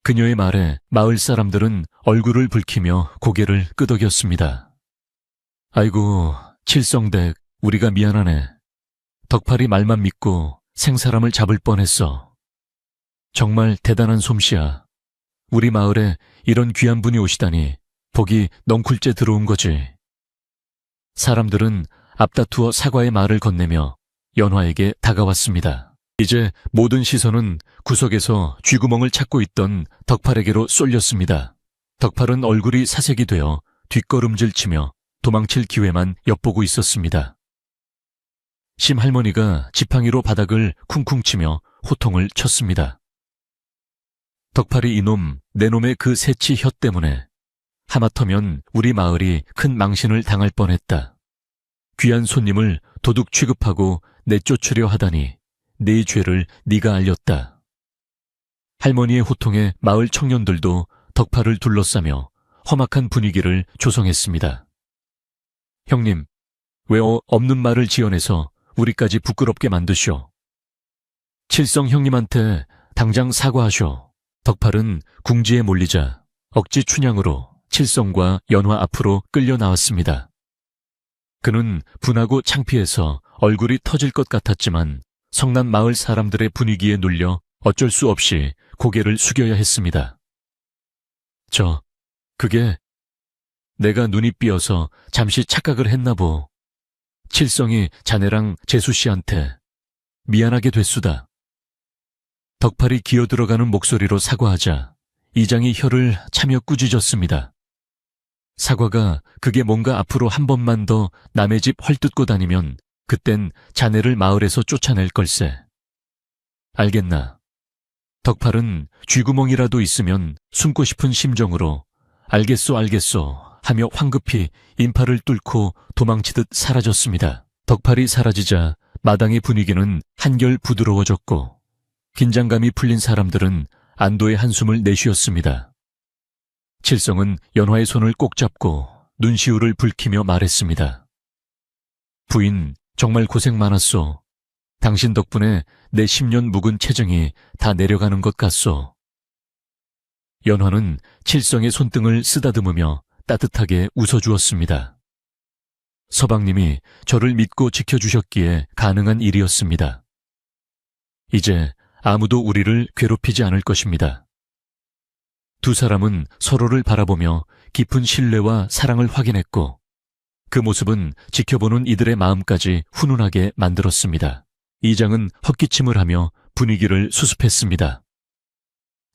그녀의 말에 마을 사람들은 얼굴을 붉히며 고개를 끄덕였습니다. 아이고, 칠성댁, 우리가 미안하네. 덕팔이 말만 믿고 생사람을 잡을 뻔했어. 정말 대단한 솜씨야. 우리 마을에 이런 귀한 분이 오시다니 복이 넝쿨째 들어온 거지. 사람들은 앞다투어 사과의 말을 건네며 연화에게 다가왔습니다. 이제 모든 시선은 구석에서 쥐구멍을 찾고 있던 덕팔에게로 쏠렸습니다. 덕팔은 얼굴이 사색이 되어 뒷걸음질 치며 도망칠 기회만 엿보고 있었습니다. 심할머니가 지팡이로 바닥을 쿵쿵 치며 호통을 쳤습니다. 덕팔이 이놈, 내놈의 그 새치 혀 때문에 하마터면 우리 마을이 큰 망신을 당할 뻔했다. 귀한 손님을 도둑 취급하고 내쫓으려 하다니 네 죄를 네가 알렸다. 할머니의 호통에 마을 청년들도 덕팔을 둘러싸며 험악한 분위기를 조성했습니다. 형님, 왜 없는 말을 지어내서 우리까지 부끄럽게 만드쇼? 칠성 형님한테 당장 사과하쇼. 덕팔은 궁지에 몰리자 억지 춘향으로 칠성과 연화 앞으로 끌려 나왔습니다. 그는 분하고 창피해서 얼굴이 터질 것 같았지만 성난 마을 사람들의 분위기에 눌려 어쩔 수 없이 고개를 숙여야 했습니다. 그게 내가 눈이 삐어서 잠시 착각을 했나보. 칠성이 자네랑 재수씨한테 미안하게 됐수다. 덕팔이 기어들어가는 목소리로 사과하자 이장이 혀를 차며 꾸짖었습니다. 사과가 그게 뭔가 앞으로 한 번만 더 남의 집 헐뜯고 다니면 그땐 자네를 마을에서 쫓아낼 걸세. 알겠나? 덕팔은 쥐구멍이라도 있으면 숨고 싶은 심정으로 알겠소 하며 황급히 인파를 뚫고 도망치듯 사라졌습니다. 덕팔이 사라지자 마당의 분위기는 한결 부드러워졌고 긴장감이 풀린 사람들은 안도의 한숨을 내쉬었습니다. 칠성은 연화의 손을 꼭 잡고 눈시울을 붉히며 말했습니다. 부인, 정말 고생 많았소. 당신 덕분에 내 10년 묵은 체정이 다 내려가는 것 같소. 연화는 칠성의 손등을 쓰다듬으며 따뜻하게 웃어주었습니다. 서방님이 저를 믿고 지켜주셨기에 가능한 일이었습니다. 이제 아무도 우리를 괴롭히지 않을 것입니다. 두 사람은 서로를 바라보며 깊은 신뢰와 사랑을 확인했고 그 모습은 지켜보는 이들의 마음까지 훈훈하게 만들었습니다. 이장은 헛기침을 하며 분위기를 수습했습니다.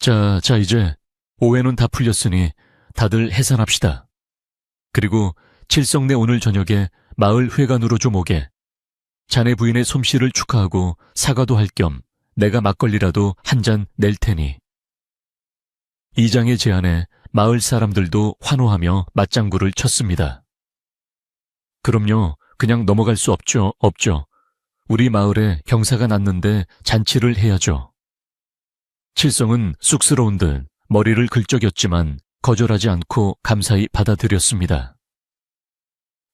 자, 이제 오해는 다 풀렸으니 다들 해산합시다. 그리고 칠성내 오늘 저녁에 마을 회관으로 좀 오게. 자네 부인의 솜씨를 축하하고 사과도 할 겸 내가 막걸리라도 한 잔 낼 테니. 이장의 제안에 마을 사람들도 환호하며 맞장구를 쳤습니다. 그럼요, 그냥 넘어갈 수 없죠. 우리 마을에 경사가 났는데 잔치를 해야죠. 칠성은 쑥스러운 듯 머리를 긁적였지만 거절하지 않고 감사히 받아들였습니다.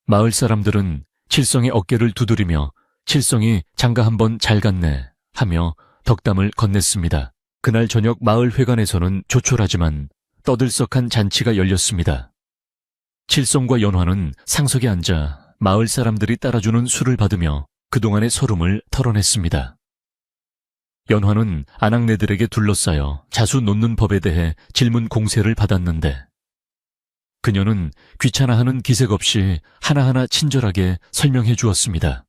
마을 사람들은 칠성의 어깨를 두드리며 칠성이 장가 한번 잘 갔네 하며 덕담을 건넸습니다. 그날 저녁 마을 회관에서는 조촐하지만 떠들썩한 잔치가 열렸습니다. 칠성과 연화는 상석에 앉아 마을 사람들이 따라주는 술을 받으며 그동안의 서름을 털어냈습니다. 연화는 아낙네들에게 둘러싸여 자수 놓는 법에 대해 질문 공세를 받았는데 그녀는 귀찮아하는 기색 없이 하나하나 친절하게 설명해 주었습니다.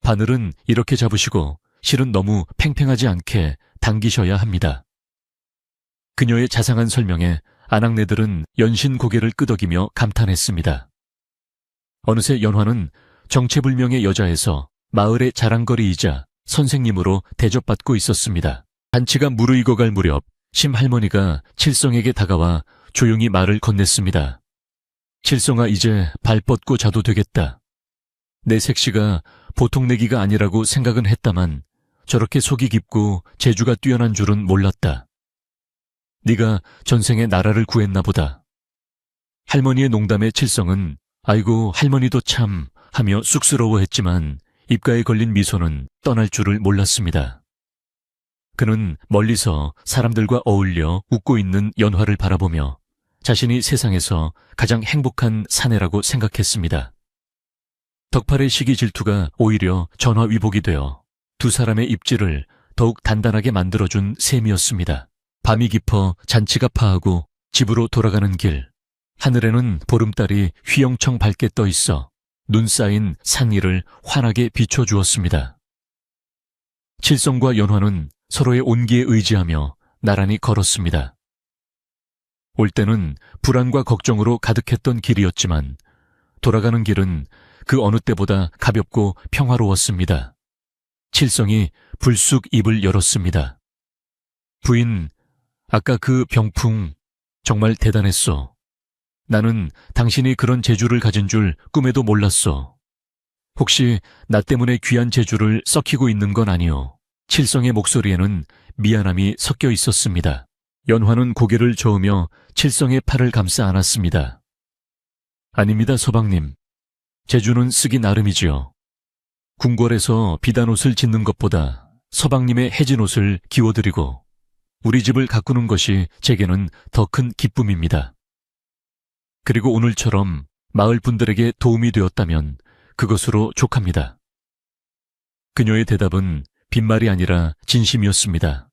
바늘은 이렇게 잡으시고 실은 너무 팽팽하지 않게 당기셔야 합니다. 그녀의 자상한 설명에 아낙네들은 연신 고개를 끄덕이며 감탄했습니다. 어느새 연화는 정체불명의 여자에서 마을의 자랑거리이자 선생님으로 대접받고 있었습니다. 잔치가 무르익어갈 무렵 심할머니가 칠성에게 다가와 조용히 말을 건넸습니다. 칠성아, 이제 발 뻗고 자도 되겠다. 내 색시가 보통 내기가 아니라고 생각은 했다만 저렇게 속이 깊고 재주가 뛰어난 줄은 몰랐다. 네가 전생에 나라를 구했나 보다. 할머니의 농담에 칠성은 아이고 할머니도 참 하며 쑥스러워했지만 입가에 걸린 미소는 떠날 줄을 몰랐습니다. 그는 멀리서 사람들과 어울려 웃고 있는 연화를 바라보며 자신이 세상에서 가장 행복한 사내라고 생각했습니다. 덕팔의 시기 질투가 오히려 전화위복이 되어 두 사람의 입지를 더욱 단단하게 만들어준 셈이었습니다. 밤이 깊어 잔치가 파하고 집으로 돌아가는 길, 하늘에는 보름달이 휘영청 밝게 떠 있어 눈 쌓인 산 위를 환하게 비춰주었습니다. 칠성과 연화는 서로의 온기에 의지하며 나란히 걸었습니다. 올 때는 불안과 걱정으로 가득했던 길이었지만 돌아가는 길은 그 어느 때보다 가볍고 평화로웠습니다. 칠성이 불쑥 입을 열었습니다. 부인, 아까 그 병풍 정말 대단했어. 나는 당신이 그런 재주를 가진 줄 꿈에도 몰랐어. 혹시 나 때문에 귀한 재주를 썩히고 있는 건 아니오. 칠성의 목소리에는 미안함이 섞여 있었습니다. 연화는 고개를 저으며 칠성의 팔을 감싸 안았습니다. 아닙니다, 서방님. 재주는 쓰기 나름이지요. 궁궐에서 비단 옷을 짓는 것보다 서방님의 해진 옷을 기워드리고 우리 집을 가꾸는 것이 제게는 더 큰 기쁨입니다. 그리고 오늘처럼 마을 분들에게 도움이 되었다면 그것으로 족합니다. 그녀의 대답은 빈말이 아니라 진심이었습니다.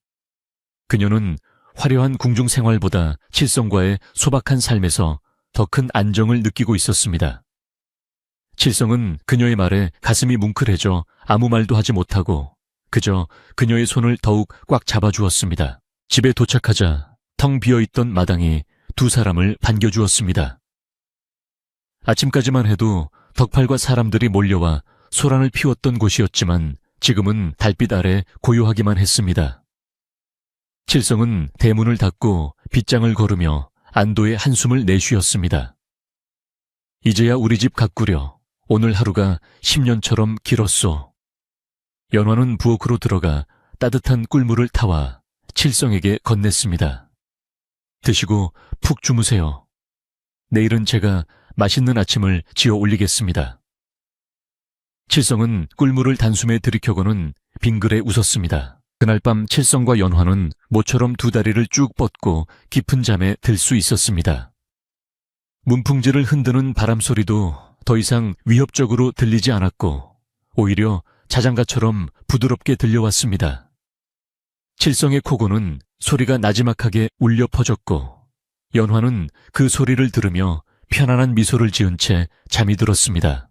그녀는 화려한 궁중 생활보다 칠성과의 소박한 삶에서 더 큰 안정을 느끼고 있었습니다. 칠성은 그녀의 말에 가슴이 뭉클해져 아무 말도 하지 못하고 그저 그녀의 손을 더욱 꽉 잡아주었습니다. 집에 도착하자 텅 비어있던 마당이 두 사람을 반겨주었습니다. 아침까지만 해도 덕팔과 사람들이 몰려와 소란을 피웠던 곳이었지만 지금은 달빛 아래 고요하기만 했습니다. 칠성은 대문을 닫고 빗장을 걸으며 안도의 한숨을 내쉬었습니다. 이제야 우리 집 가꾸려. 오늘 하루가 10년처럼 길었소. 연화는 부엌으로 들어가 따뜻한 꿀물을 타와 칠성에게 건넸습니다. 드시고 푹 주무세요. 내일은 제가 맛있는 아침을 지어 올리겠습니다. 칠성은 꿀물을 단숨에 들이켜고는 빙그레 웃었습니다. 그날 밤 칠성과 연화는 모처럼 두 다리를 쭉 뻗고 깊은 잠에 들 수 있었습니다. 문풍지를 흔드는 바람소리도 더 이상 위협적으로 들리지 않았고 오히려 자장가처럼 부드럽게 들려왔습니다. 칠성의 코고는 소리가 나지막하게 울려 퍼졌고 연화는 그 소리를 들으며 편안한 미소를 지은 채 잠이 들었습니다.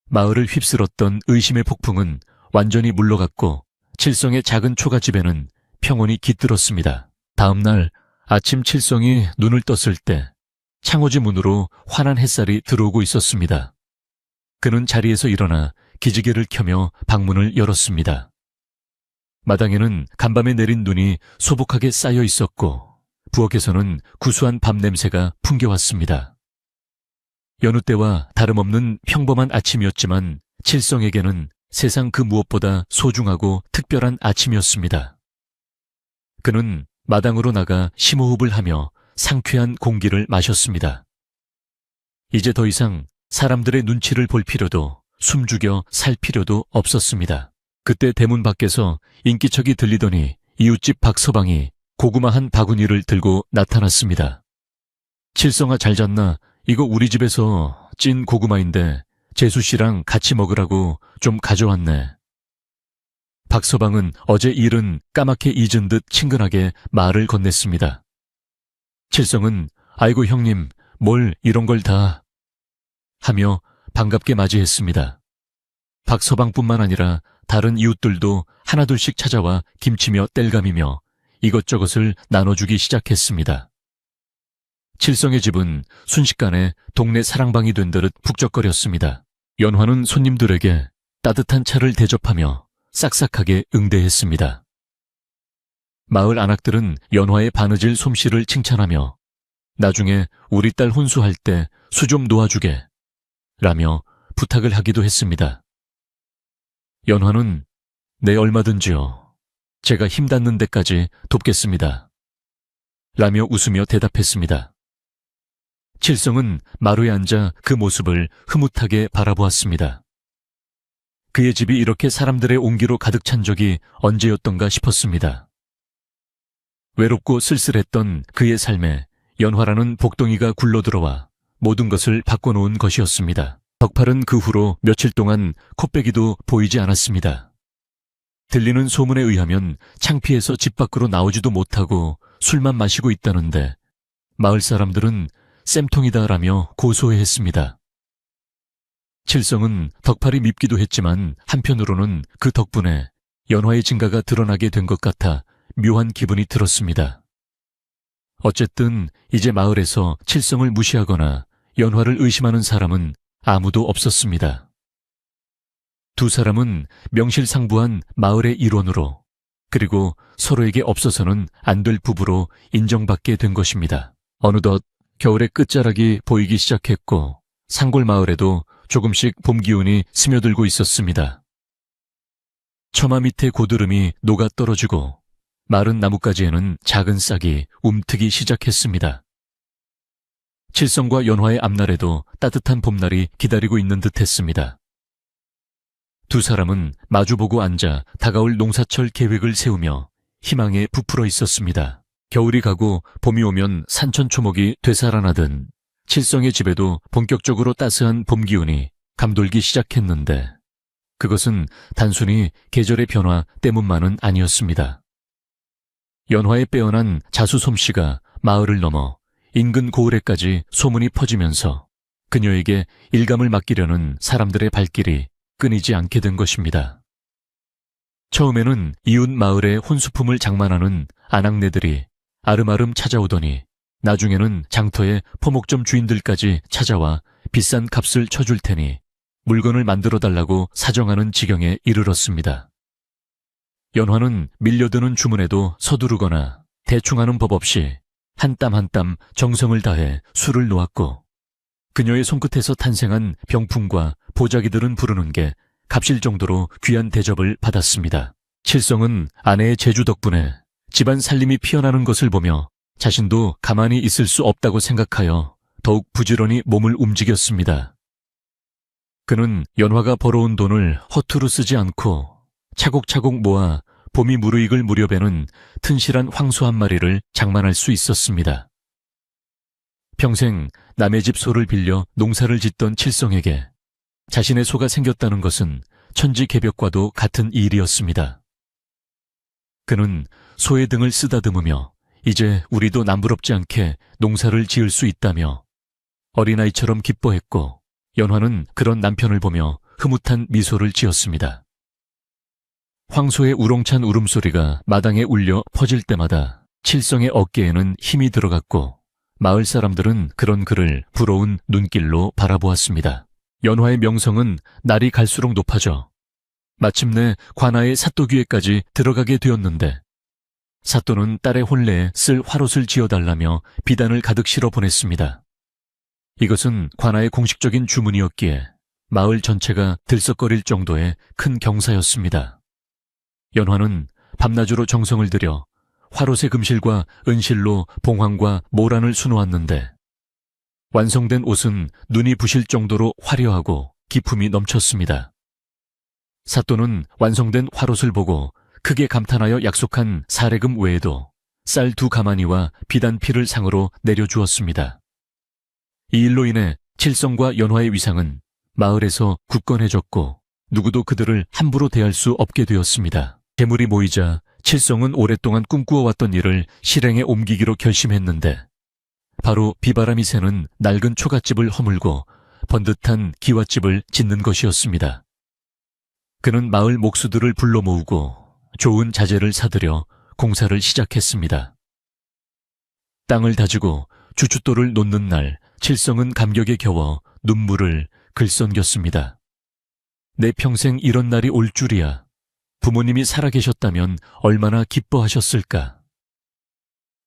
마을을 휩쓸었던 의심의 폭풍은 완전히 물러갔고 칠성의 작은 초가집에는 평온이 깃들었습니다. 다음 날 아침 칠성이 눈을 떴을 때 창호지 문으로 환한 햇살이 들어오고 있었습니다. 그는 자리에서 일어나 기지개를 켜며 방문을 열었습니다. 마당에는 간밤에 내린 눈이 소복하게 쌓여 있었고 부엌에서는 구수한 밤 냄새가 풍겨왔습니다. 여느 때와 다름없는 평범한 아침이었지만 칠성에게는 세상 그 무엇보다 소중하고 특별한 아침이었습니다. 그는 마당으로 나가 심호흡을 하며 상쾌한 공기를 마셨습니다. 이제 더 이상 사람들의 눈치를 볼 필요도 숨죽여 살 필요도 없었습니다. 그때 대문 밖에서 인기척이 들리더니 이웃집 박서방이 고구마 한 바구니를 들고 나타났습니다. 칠성아 잘 잤나? 이거 우리 집에서 찐 고구마인데 재수씨랑 같이 먹으라고 좀 가져왔네. 박서방은 어제 일은 까맣게 잊은 듯 친근하게 말을 건넸습니다. 칠성은 아이고 형님 뭘 이런 걸 다 하며 반갑게 맞이했습니다. 박서방뿐만 아니라 다른 이웃들도 하나둘씩 찾아와 김치며 땔감이며 이것저것을 나눠주기 시작했습니다. 칠성의 집은 순식간에 동네 사랑방이 된 듯 북적거렸습니다. 연화는 손님들에게 따뜻한 차를 대접하며 싹싹하게 응대했습니다. 마을 안악들은 연화의 바느질 솜씨를 칭찬하며 나중에 우리 딸 혼수할 때 수 좀 놓아주게 라며 부탁을 하기도 했습니다. 연화는 네 얼마든지요. 제가 힘 닿는 데까지 돕겠습니다. 라며 웃으며 대답했습니다. 칠성은 마루에 앉아 그 모습을 흐뭇하게 바라보았습니다. 그의 집이 이렇게 사람들의 온기로 가득 찬 적이 언제였던가 싶었습니다. 외롭고 쓸쓸했던 그의 삶에 연화라는 복덩이가 굴러들어와 모든 것을 바꿔놓은 것이었습니다. 덕팔은 그 후로 며칠 동안 코빼기도 보이지 않았습니다. 들리는 소문에 의하면 창피해서 집 밖으로 나오지도 못하고 술만 마시고 있다는데 마을 사람들은 쌤통이다라며 고소해했습니다. 칠성은 덕팔이 밉기도 했지만 한편으로는 그 덕분에 연화의 진가가 드러나게 된 것 같아 묘한 기분이 들었습니다. 어쨌든 이제 마을에서 칠성을 무시하거나 연화를 의심하는 사람은 아무도 없었습니다. 두 사람은 명실상부한 마을의 일원으로 그리고 서로에게 없어서는 안 될 부부로 인정받게 된 것입니다. 어느덧 겨울의 끝자락이 보이기 시작했고 산골 마을에도 조금씩 봄 기운이 스며들고 있었습니다. 처마 밑에 고드름이 녹아 떨어지고 마른 나뭇가지에는 작은 싹이 움트기 시작했습니다. 칠성과 연화의 앞날에도 따뜻한 봄날이 기다리고 있는 듯했습니다. 두 사람은 마주보고 앉아 다가올 농사철 계획을 세우며 희망에 부풀어 있었습니다. 겨울이 가고 봄이 오면 산천초목이 되살아나던 칠성의 집에도 본격적으로 따스한 봄 기운이 감돌기 시작했는데 그것은 단순히 계절의 변화 때문만은 아니었습니다. 연화에 빼어난 자수 솜씨가 마을을 넘어 인근 고을에까지 소문이 퍼지면서 그녀에게 일감을 맡기려는 사람들의 발길이 끊이지 않게 된 것입니다. 처음에는 이웃 마을에 혼수품을 장만하는 아낙네들이 아름아름 찾아오더니 나중에는 장터에 포목점 주인들까지 찾아와 비싼 값을 쳐줄 테니 물건을 만들어달라고 사정하는 지경에 이르렀습니다. 연화는 밀려드는 주문에도 서두르거나 대충하는 법 없이 한 땀 한 땀 정성을 다해 술을 놓았고 그녀의 손끝에서 탄생한 병풍과 보자기들은 부르는 게 값일 정도로 귀한 대접을 받았습니다. 칠성은 아내의 재주 덕분에 집안 살림이 피어나는 것을 보며 자신도 가만히 있을 수 없다고 생각하여 더욱 부지런히 몸을 움직였습니다. 그는 연화가 벌어온 돈을 허투루 쓰지 않고 차곡차곡 모아 봄이 무르익을 무렵에는 튼실한 황소 한 마리를 장만할 수 있었습니다. 평생 남의 집 소를 빌려 농사를 짓던 칠성에게 자신의 소가 생겼다는 것은 천지개벽과도 같은 일이었습니다. 그는 소의 등을 쓰다듬으며 이제 우리도 남부럽지 않게 농사를 지을 수 있다며 어린아이처럼 기뻐했고, 연화는 그런 남편을 보며 흐뭇한 미소를 지었습니다. 황소의 우렁찬 울음소리가 마당에 울려 퍼질 때마다 칠성의 어깨에는 힘이 들어갔고, 마을 사람들은 그런 그를 부러운 눈길로 바라보았습니다. 연화의 명성은 날이 갈수록 높아져 마침내 관아의 사또귀에까지 들어가게 되었는데, 사또는 딸의 혼례에 쓸 화롯을 지어달라며 비단을 가득 실어 보냈습니다. 이것은 관아의 공식적인 주문이었기에 마을 전체가 들썩거릴 정도의 큰 경사였습니다. 연화는 밤낮으로 정성을 들여 화롯의 금실과 은실로 봉황과 모란을 수놓았는데, 완성된 옷은 눈이 부실 정도로 화려하고 기품이 넘쳤습니다. 사또는 완성된 화롯을 보고 크게 감탄하여 약속한 사례금 외에도 쌀 2가마니와 비단피를 상으로 내려주었습니다. 이 일로 인해 칠성과 연화의 위상은 마을에서 굳건해졌고, 누구도 그들을 함부로 대할 수 없게 되었습니다. 재물이 모이자 칠성은 오랫동안 꿈꾸어왔던 일을 실행에 옮기기로 결심했는데, 바로 비바람이 새는 낡은 초가집을 허물고 번듯한 기와집을 짓는 것이었습니다. 그는 마을 목수들을 불러 모으고 좋은 자재를 사들여 공사를 시작했습니다. 땅을 다지고 주춧돌을 놓는 날, 칠성은 감격에 겨워 눈물을 글썽겼습니다. 내 평생 이런 날이 올 줄이야. 부모님이 살아계셨다면 얼마나 기뻐하셨을까.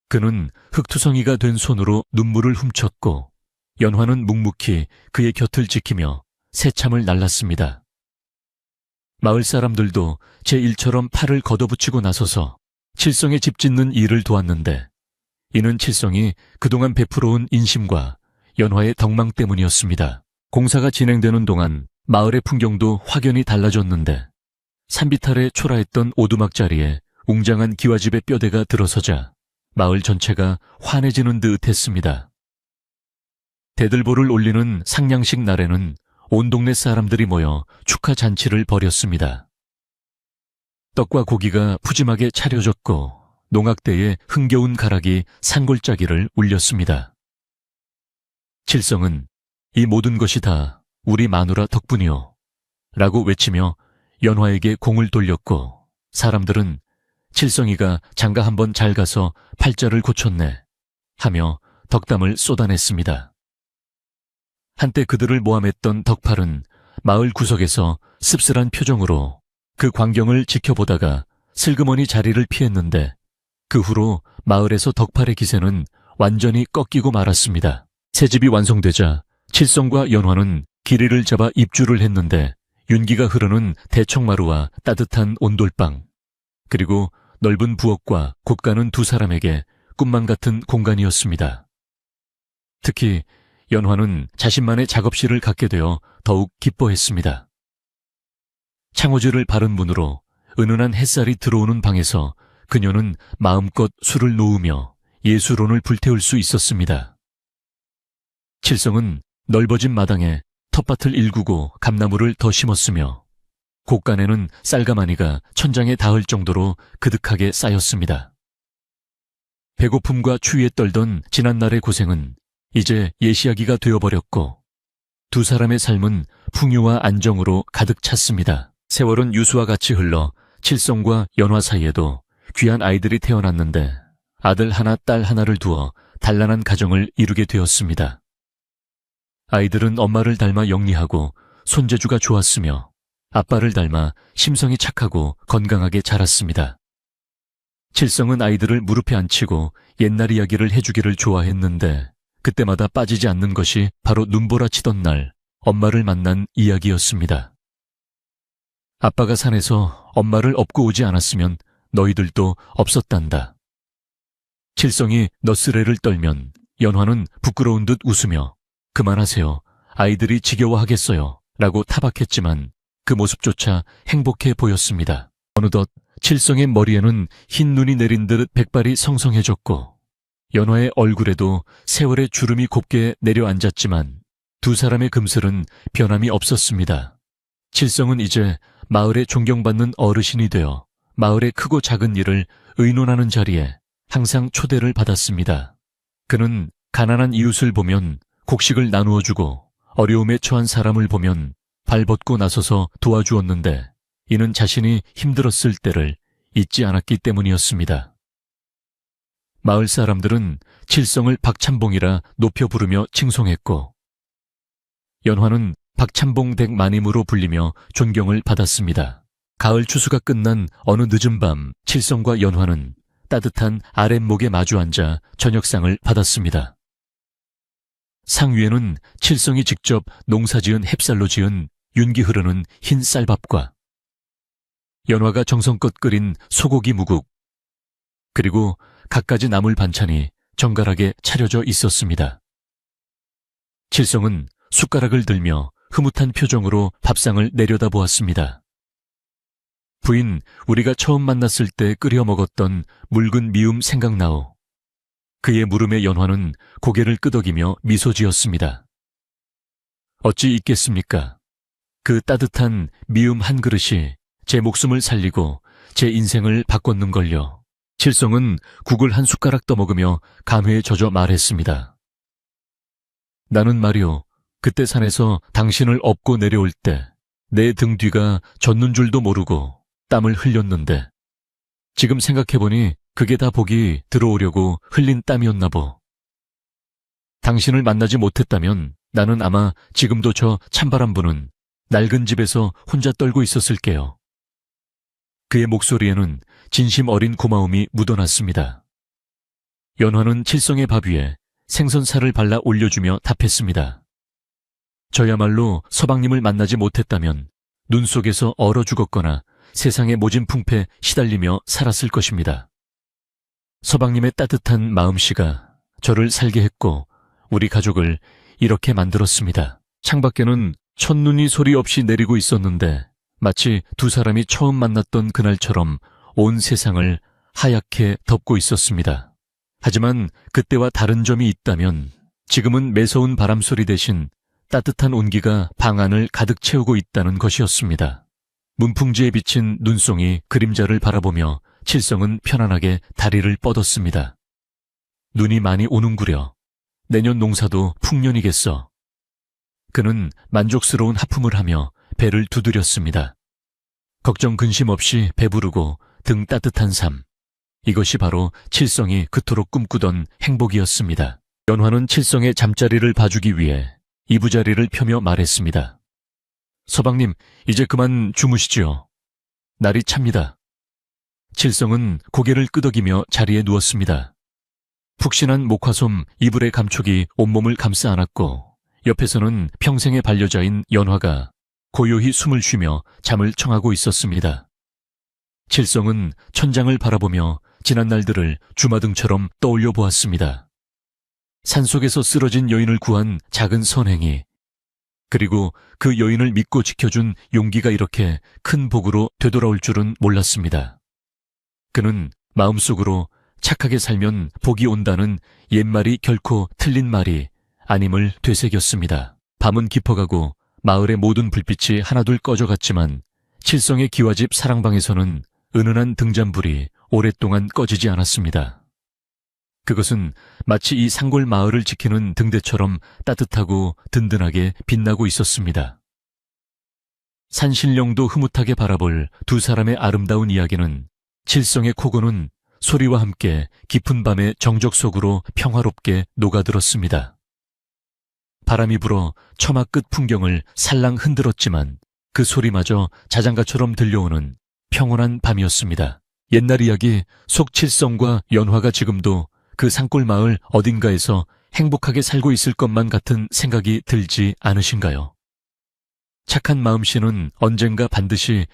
그는 흙투성이가 된 손으로 눈물을 훔쳤고, 연화는 묵묵히 그의 곁을 지키며 새참을 날랐습니다. 마을 사람들도 제 일처럼 팔을 걷어붙이고 나서서 칠성의 집 짓는 일을 도왔는데, 이는 칠성이 그동안 베풀어온 인심과 연화의 덕망 때문이었습니다. 공사가 진행되는 동안 마을의 풍경도 확연히 달라졌는데, 산비탈에 초라했던 오두막 자리에 웅장한 기와집의 뼈대가 들어서자 마을 전체가 환해지는 듯 했습니다. 대들보를 올리는 상냥식 날에는 온 동네 사람들이 모여 축하 잔치를 벌였습니다. 떡과 고기가 푸짐하게 차려졌고, 농악대에 흥겨운 가락이 산골짜기를 울렸습니다. 칠성은 이 모든 것이 다 우리 마누라 덕분이오 라고 외치며 연화에게 공을 돌렸고, 사람들은 칠성이가 장가 한번 잘 가서 팔자를 고쳤네 하며 덕담을 쏟아냈습니다. 한때 그들을 모함했던 덕팔은 마을 구석에서 씁쓸한 표정으로 그 광경을 지켜보다가 슬그머니 자리를 피했는데, 그 후로 마을에서 덕팔의 기세는 완전히 꺾이고 말았습니다. 새 집이 완성되자 칠성과 연화는 길이를 잡아 입주를 했는데, 윤기가 흐르는 대청마루와 따뜻한 온돌방, 그리고 넓은 부엌과 곳가는 두 사람에게 꿈만 같은 공간이었습니다. 특히 연화는 자신만의 작업실을 갖게 되어 더욱 기뻐했습니다. 창호지를 바른 문으로 은은한 햇살이 들어오는 방에서 그녀는 마음껏 술을 놓으며 예술혼을 불태울 수 있었습니다. 칠성은 넓어진 마당에 텃밭을 일구고 감나무를 더 심었으며, 곳간에는 쌀가마니가 천장에 닿을 정도로 그득하게 쌓였습니다. 배고픔과 추위에 떨던 지난날의 고생은 이제 예시하기가 되어버렸고, 두 사람의 삶은 풍요와 안정으로 가득 찼습니다. 세월은 유수와 같이 흘러 칠성과 연화 사이에도 귀한 아이들이 태어났는데, 아들 하나 딸 하나를 두어 단란한 가정을 이루게 되었습니다. 아이들은 엄마를 닮아 영리하고 손재주가 좋았으며, 아빠를 닮아 심성이 착하고 건강하게 자랐습니다. 칠성은 아이들을 무릎에 앉히고 옛날 이야기를 해주기를 좋아했는데, 그때마다 빠지지 않는 것이 바로 눈보라치던 날 엄마를 만난 이야기였습니다. 아빠가 산에서 엄마를 업고 오지 않았으면 너희들도 없었단다. 칠성이 너스레를 떨면 연화는 부끄러운 듯 웃으며 그만하세요. 아이들이 지겨워하겠어요. 라고 타박했지만 그 모습조차 행복해 보였습니다. 어느덧 칠성의 머리에는 흰 눈이 내린 듯 백발이 성성해졌고 연화의 얼굴에도 세월의 주름이 곱게 내려앉았지만 두 사람의 금슬은 변함이 없었습니다. 칠성은 이제 마을에 존경받는 어르신이 되어 마을의 크고 작은 일을 의논하는 자리에 항상 초대를 받았습니다. 그는 가난한 이웃을 보면 곡식을 나누어 주고 어려움에 처한 사람을 보면 발벗고 나서서 도와주었는데 이는 자신이 힘들었을 때를 잊지 않았기 때문이었습니다. 마을 사람들은 칠성을 박찬봉이라 높여 부르며 칭송했고 연화는 박찬봉 댁 마님으로 불리며 존경을 받았습니다. 가을 추수가 끝난 어느 늦은 밤 칠성과 연화는 따뜻한 아랫목에 마주 앉아 저녁상을 받았습니다. 상 위에는 칠성이 직접 농사지은 햅쌀로 지은 윤기 흐르는 흰 쌀밥과 연화가 정성껏 끓인 소고기 무국 그리고 갖가지 나물 반찬이 정갈하게 차려져 있었습니다. 칠성은 숟가락을 들며 흐뭇한 표정으로 밥상을 내려다보았습니다. 부인, 우리가 처음 만났을 때 끓여 먹었던 묽은 미음 생각나오. 그의 물음에 연화는 고개를 끄덕이며 미소 지었습니다. 어찌 있겠습니까? 그 따뜻한 미음 한 그릇이 제 목숨을 살리고 제 인생을 바꿨는걸요. 칠성은 국을 한 숟가락 떠먹으며 감회에 젖어 말했습니다. 나는 말이오, 그때 산에서 당신을 업고 내려올 때 내 등 뒤가 젖는 줄도 모르고 땀을 흘렸는데 지금 생각해보니 그게 다 복이 들어오려고 흘린 땀이었나 보. 당신을 만나지 못했다면 나는 아마 지금도 저 찬바람 부는 낡은 집에서 혼자 떨고 있었을게요. 그의 목소리에는 진심 어린 고마움이 묻어났습니다. 연화는 칠성의 밥 위에 생선살을 발라 올려주며 답했습니다. 저야말로 서방님을 만나지 못했다면 눈 속에서 얼어 죽었거나 세상의 모진 풍패에 시달리며 살았을 것입니다. 서방님의 따뜻한 마음씨가 저를 살게 했고 우리 가족을 이렇게 만들었습니다. 창밖에는 첫눈이 소리 없이 내리고 있었는데 마치 두 사람이 처음 만났던 그날처럼 온 세상을 하얗게 덮고 있었습니다. 하지만 그때와 다른 점이 있다면 지금은 매서운 바람소리 대신 따뜻한 온기가 방 안을 가득 채우고 있다는 것이었습니다. 문풍지에 비친 눈송이 그림자를 바라보며 칠성은 편안하게 다리를 뻗었습니다. 눈이 많이 오는구려. 내년 농사도 풍년이겠어. 그는 만족스러운 하품을 하며 배를 두드렸습니다. 걱정 근심 없이 배부르고 등 따뜻한 삶. 이것이 바로 칠성이 그토록 꿈꾸던 행복이었습니다. 연화는 칠성의 잠자리를 봐주기 위해 이부자리를 펴며 말했습니다. 서방님, 이제 그만 주무시지요. 날이 찹니다. 칠성은 고개를 끄덕이며 자리에 누웠습니다. 푹신한 목화솜 이불의 감촉이 온몸을 감싸 안았고 옆에서는 평생의 반려자인 연화가 고요히 숨을 쉬며 잠을 청하고 있었습니다. 칠성은 천장을 바라보며 지난 날들을 주마등처럼 떠올려 보았습니다. 산속에서 쓰러진 여인을 구한 작은 선행이 그리고 그 여인을 믿고 지켜준 용기가 이렇게 큰 복으로 되돌아올 줄은 몰랐습니다. 그는 마음속으로 착하게 살면 복이 온다는 옛말이 결코 틀린 말이 아님을 되새겼습니다. 밤은 깊어가고 마을의 모든 불빛이 하나둘 꺼져갔지만 칠성의 기와집 사랑방에서는 은은한 등잔불이 오랫동안 꺼지지 않았습니다. 그것은 마치 이 산골 마을을 지키는 등대처럼 따뜻하고 든든하게 빛나고 있었습니다. 산신령도 흐뭇하게 바라볼 두 사람의 아름다운 이야기는 칠성의 코고는 소리와 함께 깊은 밤의 정적 속으로 평화롭게 녹아들었습니다. 바람이 불어 처마 끝 풍경을 살랑 흔들었지만 그 소리마저 자장가처럼 들려오는 평온한 밤이었습니다. 옛날 이야기 속 칠성과 연화가 지금도 그 산골 마을 어딘가에서 행복하게 살고 있을 것만 같은 생각이 들지 않으신가요? 착한 마음씨는 언젠가 반드시